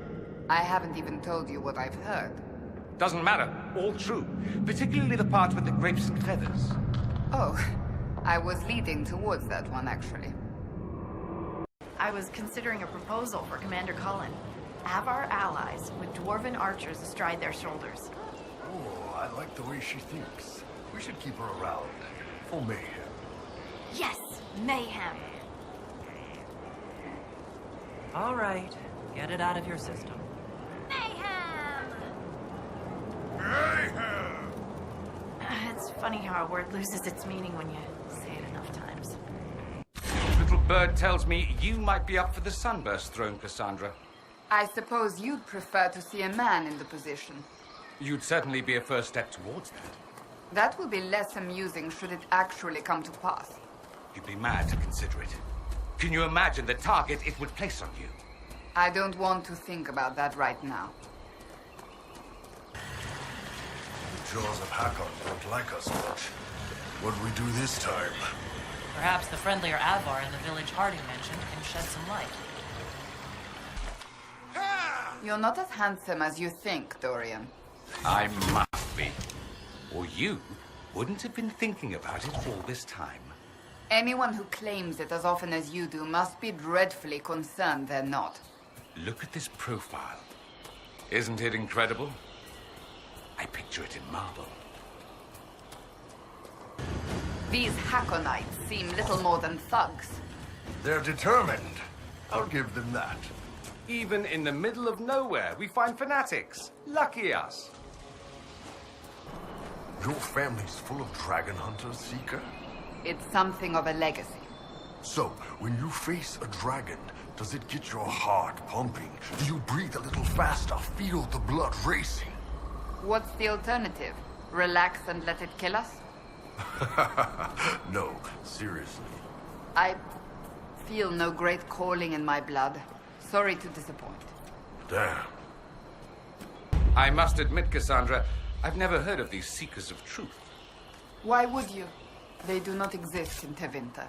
I haven't even told you what I've heard. Doesn't matter. All true. Particularly the part with the grapes and feathers. Oh, I was leading towards that one, actually. I was considering a proposal for Commander Cullen. Have our allies with dwarven archers astride their shoulders. Oh, I like the way she thinks. We should keep her around. For mayhem. Yes, mayhem. All right, get it out of your system. Mayhem! It's funny how a word loses its meaning when you say it enough times. Little bird tells me you might be up for the Sunburst throne, Cassandra. I suppose you'd prefer to see a man in the position. You'd certainly be a first step towards that. That will be less amusing should it actually come to pass. You'd be mad to consider it. Can you imagine the target it would place on you? I don't want to think about that right now. The jaws of Hakon don't like us much. What'd we do this time? Perhaps the friendlier Avar in the village Harding mentioned can shed some light. You're not as handsome as you think, Dorian. I must be. Or you wouldn't have been thinking about it all this time. Anyone who claims it as often as you do must be dreadfully concerned they're not. Look at this profile. Isn't it incredible? I picture it in marble. These Hakonites seem little more than thugs. They're determined. I'll give them that. Even in the middle of nowhere, we find fanatics. Lucky us. Your family's full of dragon hunters, Seeker? It's something of a legacy. So, when you face a dragon, does it get your heart pumping? Do you breathe a little faster, feel the blood racing? What's the alternative? Relax and let it kill us? No, seriously. I feel no great calling in my blood. Sorry to disappoint. Damn. I must admit, Cassandra, I've never heard of these Seekers of Truth. Why would you? They do not exist in Tevinter.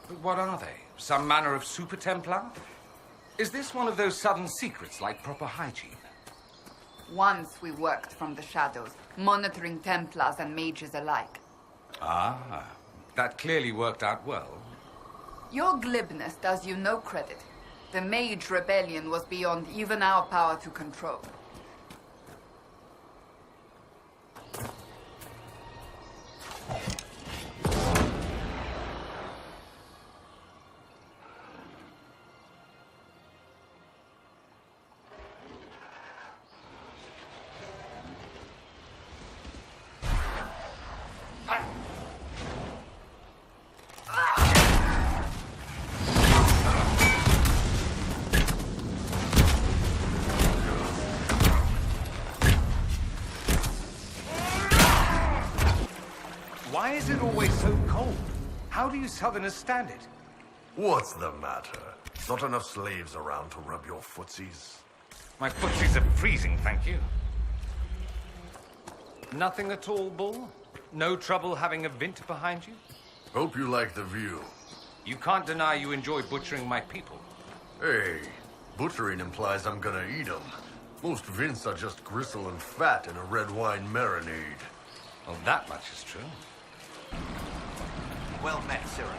But what are they? Some manner of super Templar? Is this one of those sudden secrets like proper hygiene? Once we worked from the shadows, monitoring Templars and mages alike. Ah, that clearly worked out well. Your glibness does you no credit. The Mage Rebellion was beyond even our power to control. Why is it always so cold? How do you Southerners stand it? What's the matter? Not enough slaves around to rub your footsies? My footsies are freezing, thank you. Nothing at all, Bull? No trouble having a Vint behind you? Hope you like the view. You can't deny you enjoy butchering my people. Hey, butchering implies I'm gonna eat them. Most Vints are just gristle and fat in a red wine marinade. Well, that much is true. Well met, Cyril.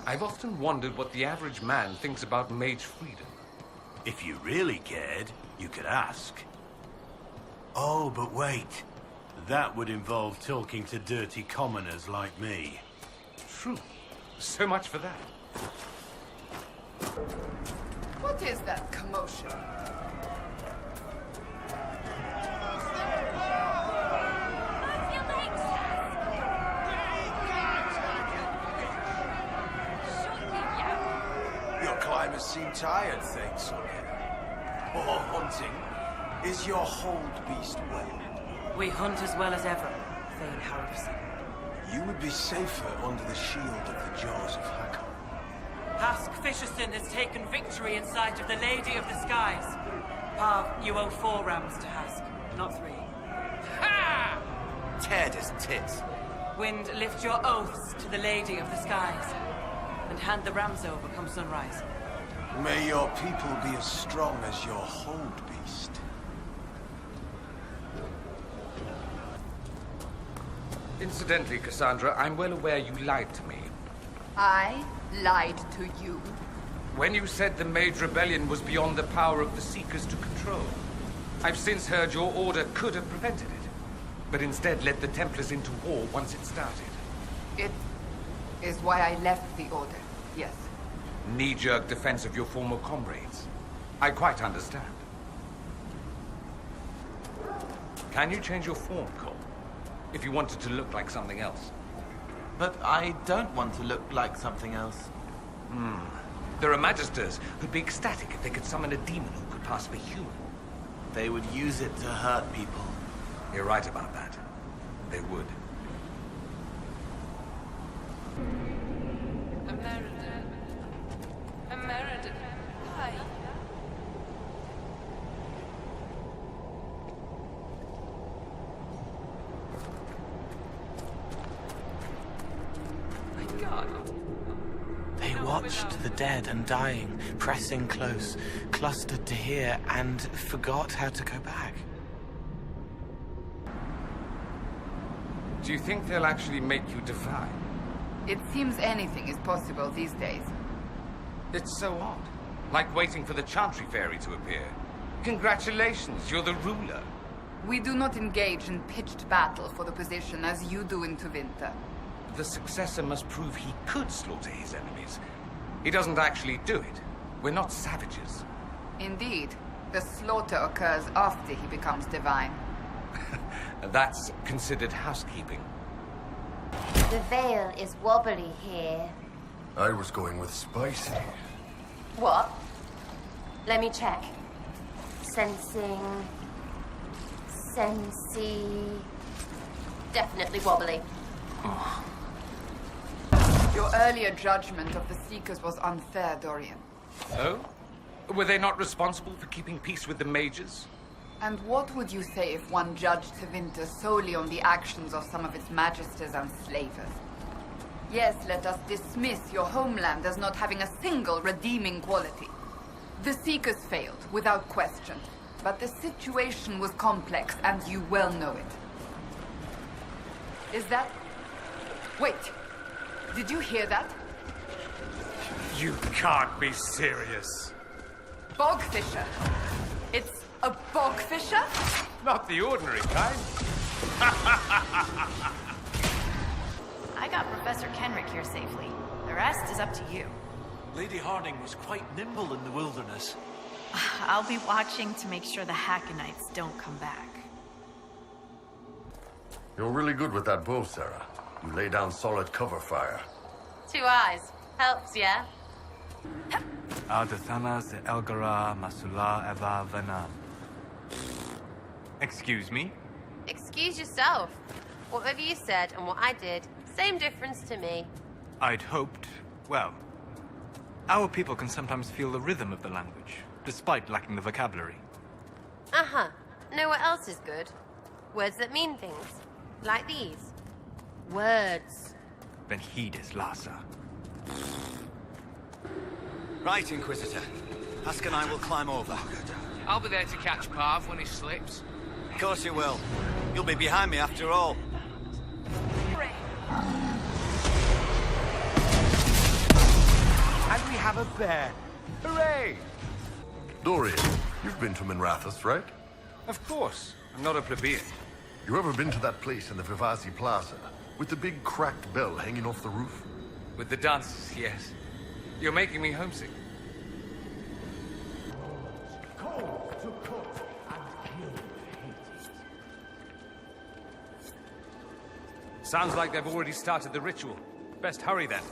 I've often wondered what the average man thinks about mage freedom. If you really cared, you could ask. Oh, but wait. That would involve talking to dirty commoners like me. True. So much for that. What is that commotion? You're climbing must seem tired, thanks, son. Or hunting. Is your hold beast well? We hunt as well as ever, Thane Harrison. You would be safer under the shield of the jaws of Hakon. Hask Fisherson has taken victory in sight of the Lady of the Skies. Pav, you owe 4 rams to Hask, not 3. Ha! Tear his tits. Wind, lift your oaths to the Lady of the Skies, and hand the rams over come sunrise. May your people be as strong as your hold beast. Incidentally, Cassandra, I'm well aware you lied to me. I lied to you. When you said the Mage Rebellion was beyond the power of the Seekers to control, I've since heard your order could have prevented it, but instead led the Templars into war once it started. It is why I left the Order, yes. Knee-jerk defense of your former comrades. I quite understand. Can you change your form, Cole? If you wanted to look like something else. But I don't want to look like something else. There are Magisters who'd be ecstatic if they could summon a demon who could pass for human. They would use it to hurt people. You're right about that. They would. Emerald. Hi. My God. They watched the dead and dying, pressing close, clustered to here, and forgot how to go back. Do you think they'll actually make you divine? It seems anything is possible these days. It's so odd. Like waiting for the Chantry Fairy to appear. Congratulations, you're the ruler. We do not engage in pitched battle for the position as you do in Tevinter. The successor must prove he could slaughter his enemies. He doesn't actually do it. We're not savages. Indeed. The slaughter occurs after he becomes divine. That's considered housekeeping. The veil is wobbly here. I was going with spicy. What? Let me check. Sensing... Sensey... Definitely wobbly. Your earlier judgment of the Seekers was unfair, Dorian. Oh? Were they not responsible for keeping peace with the mages? And what would you say if one judged Tevinter solely on the actions of some of its magisters and slavers? Yes, let us dismiss your homeland as not having a single redeeming quality. The Seekers failed, without question. But the situation was complex, and you well know it. Is that... Wait. Did you hear that? You can't be serious. Bogfisher. It's a bogfisher? Not the ordinary kind. I got Professor Kenrick here safely. The rest is up to you. Lady Harding was quite nimble in the wilderness. I'll be watching to make sure the Hackonites don't come back. You're really good with that bow, Sarah. You lay down solid cover fire. 2 eyes. Helps, yeah? Ardathanas Elgara Masula Eva Venam. Excuse me? Excuse yourself. Whatever you said and what I did, same difference to me. I'd hoped... well... Our people can sometimes feel the rhythm of the language, despite lacking the vocabulary. Uh-huh. Know what else is good? Words that mean things. Like these. Words. Then heed it, Lhasa. Right, Inquisitor. Hask and I will climb over. I'll be there to catch Pav when he slips. Of course you will. You'll be behind me after all. And we have a bear. Hooray! Dorian, you've been to Minrathous, right? Of course. I'm not a plebeian. You ever been to that place in the Vivasi Plaza? With the big cracked bell hanging off the roof? With the dances, yes. You're making me homesick. Sounds like they've already started the ritual. Best hurry then.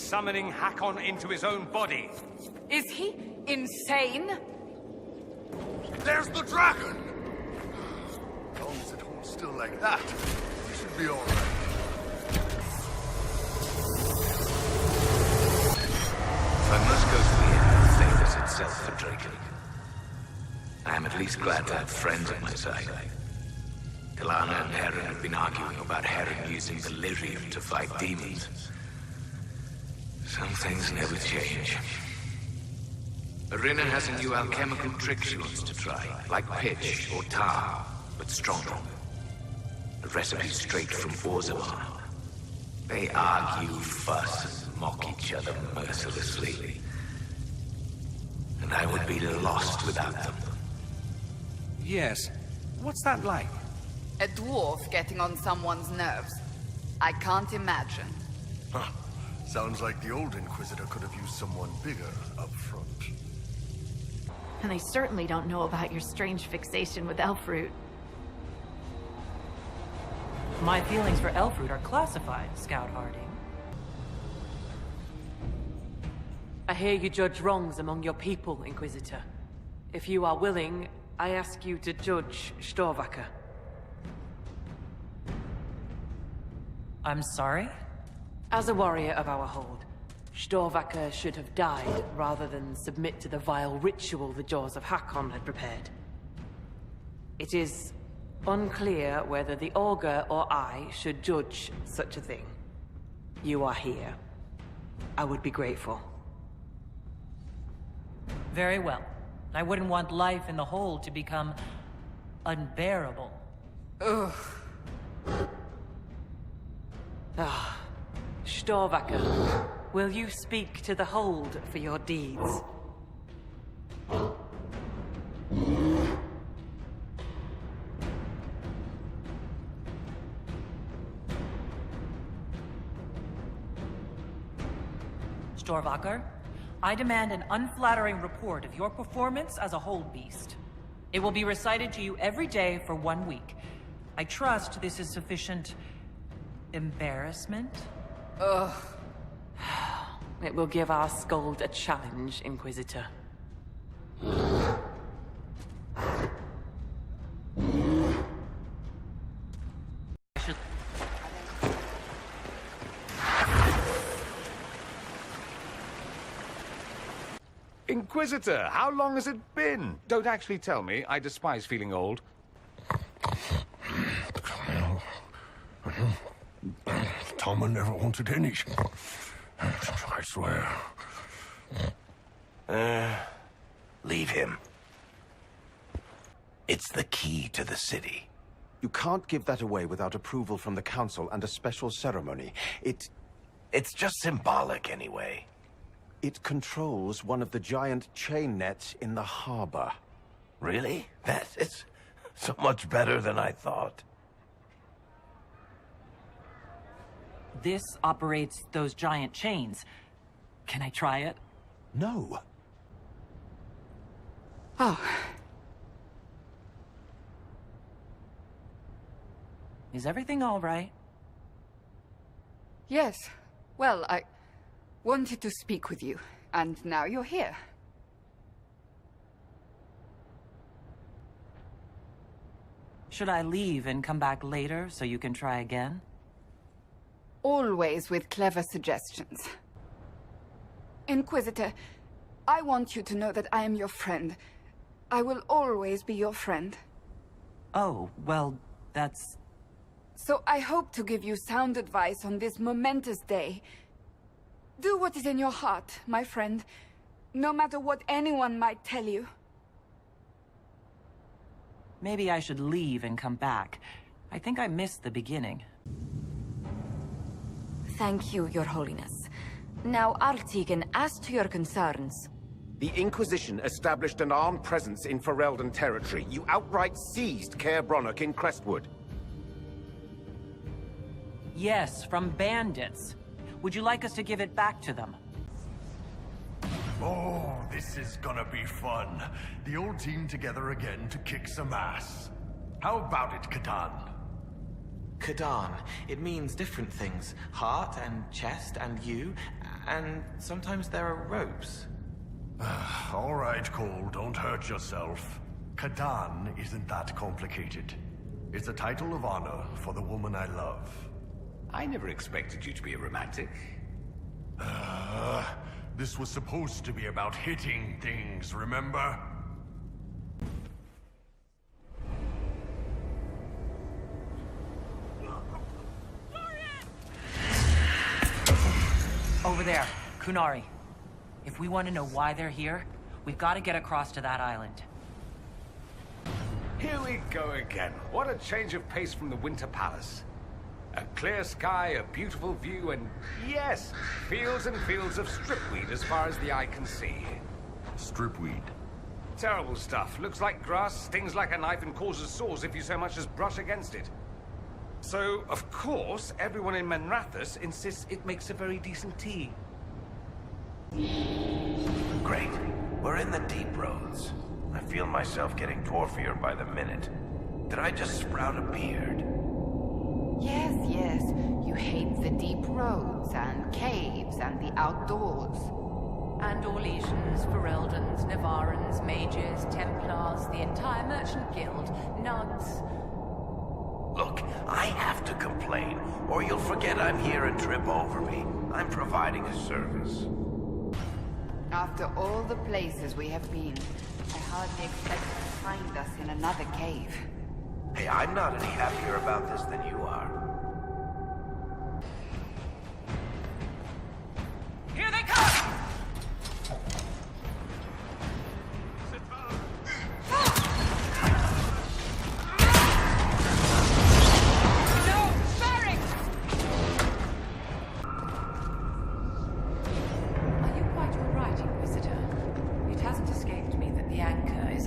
summoning Hakon into his own body. Is he insane? There's the dragon! As long as it holds still like that, we should be all right. I must go to the end of Thalos itself for Draken. I am at least glad to have friends at my side. Kalana and Heron have been arguing about Heron using delirium to fight demons. Some things never change. Arena has a new alchemical trick she wants to try, like pitch or tar, but stronger. A recipe straight from Orzammar. They argue, fuss, and mock each other mercilessly. And I would be lost without them. Yes. What's that like? A dwarf getting on someone's nerves. I can't imagine. Huh. Sounds like the old Inquisitor could have used someone bigger up front. And they certainly don't know about your strange fixation with Elfroot. My feelings for Elfroot are classified, Scout Harding. I hear you judge wrongs among your people, Inquisitor. If you are willing, I ask you to judge Storvaker. I'm sorry? As a warrior of our hold, Storvaker should have died rather than submit to the vile ritual the Jaws of Hakon had prepared. It is unclear whether the Augur or I should judge such a thing. You are here. I would be grateful. Very well. I wouldn't want life in the hold to become unbearable. Ugh. Ah, Storvaker, will you speak to the hold for your deeds? Storvaker, I demand an unflattering report of your performance as a hold beast. It will be recited to you every day for 1 week. I trust this is sufficient embarrassment? Ugh. It will give our Skuld a challenge, Inquisitor. Inquisitor, how long has it been? Don't actually tell me. I despise feeling old. Toma never wanted any. I swear. Leave him. It's the key to the city. You can't give that away without approval from the Council and a special ceremony. It's just symbolic anyway. It controls one of the giant chain nets in the harbor. Really? That is so much better than I thought. This operates those giant chains. Can I try it? No. Oh. Is everything all right? Yes. Well, I wanted to speak with you, and now you're here. Should I leave and come back later so you can try again? Always with clever suggestions. Inquisitor, I want you to know that I am your friend. I will always be your friend. Oh, well, that's... So I hope to give you sound advice on this momentous day. Do what is in your heart, my friend, no matter what anyone might tell you. Maybe I should leave and come back. I think I missed the beginning. Thank you, Your Holiness. Now, Artigan, as to your concerns... The Inquisition established an armed presence in Ferelden territory. You outright seized Caer Bronach in Crestwood. Yes, from bandits. Would you like us to give it back to them? Oh, this is gonna be fun. The old team together again to kick some ass. How about it, Kadan? Kadan. It means different things. Heart and chest and you And sometimes there are ropes. All right, Cole, don't hurt yourself. Kadan isn't that complicated. It's a title of honor for the woman I love. I never expected you to be a romantic. This was supposed to be about hitting things, remember? Over there, Kunari. If we want to know why they're here, we've got to get across to that island. Here we go again. What a change of pace from the Winter Palace. A clear sky, a beautiful view, and yes, fields and fields of stripweed as far as the eye can see. Stripweed? Terrible stuff. Looks like grass, stings like a knife, and causes sores if you so much as brush against it. So, of course, everyone in Menrathus insists it makes a very decent tea. Great. We're in the deep roads. I feel myself getting dwarfier by the minute. Did I just sprout a beard? Yes, yes. You hate the deep roads and caves and the outdoors. And Orlesians, Fereldans, Navarans, Mages, Templars, the entire Merchant Guild, nuns. Look, I have to complain, or you'll forget I'm here and trip over me. I'm providing a service. After all the places we have been, I hardly expect to find us in another cave. Hey, I'm not any happier about this than you are. Here they come!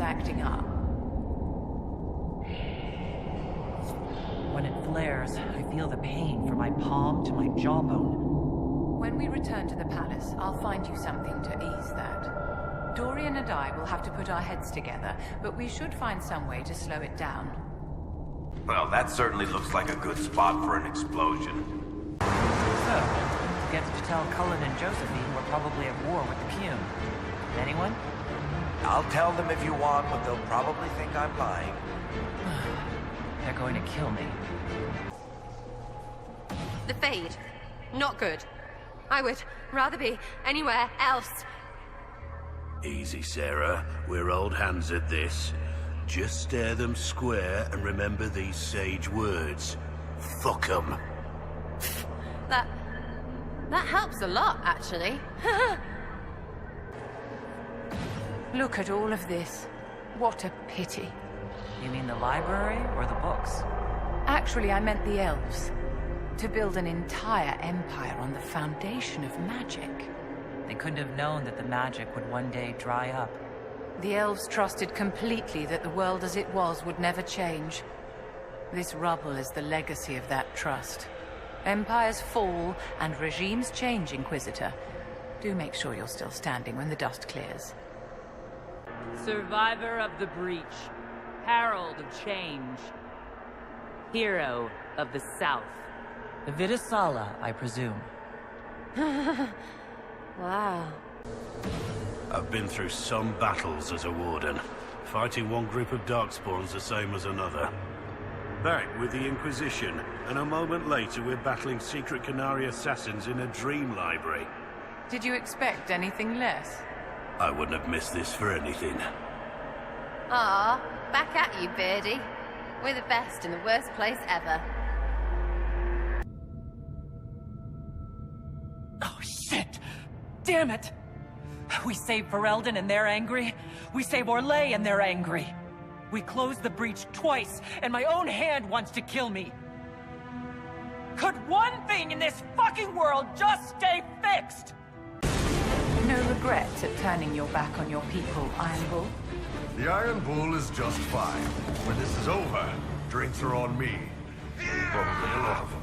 Acting up. When it flares, I feel the pain from my palm to my jawbone. When we return to the palace, I'll find you something to ease that. Dorian and I will have to put our heads together, but we should find some way to slow it down. Well, that certainly looks like a good spot for an explosion. So, gets to tell Cullen and Josephine we're probably at war with the Cume. Anyone? I'll tell them if you want, but they'll probably think I'm lying. They're going to kill me. The Fade. Not good. I would rather be anywhere else. Easy, Sarah. We're old hands at this. Just stare them square and remember these sage words. Fuck 'em. That helps a lot, actually. Look at all of this. What a pity. You mean the library or the books? Actually, I meant the elves. To build an entire empire on the foundation of magic. They couldn't have known that the magic would one day dry up. The elves trusted completely that the world as it was would never change. This rubble is the legacy of that trust. Empires fall and regimes change, Inquisitor. Do make sure you're still standing when the dust clears. Survivor of the Breach. Herald of Change. Hero of the South. Vidisala, I presume. Wow. I've been through some battles as a warden. Fighting one group of darkspawns the same as another. Back with the Inquisition, and a moment later we're battling secret Canary assassins in a dream library. Did you expect anything less? I wouldn't have missed this for anything. Ah, back at you, Beardy. We're the best in the worst place ever. Oh, shit! Damn it! We save Ferelden and they're angry. We save Orlais and they're angry. We closed the breach twice, and my own hand wants to kill me. Could one thing in this fucking world just stay fixed? No regrets at turning your back on your people, Iron Bull? The Iron Bull is just fine. When this is over, drinks are on me. Probably a lot of them.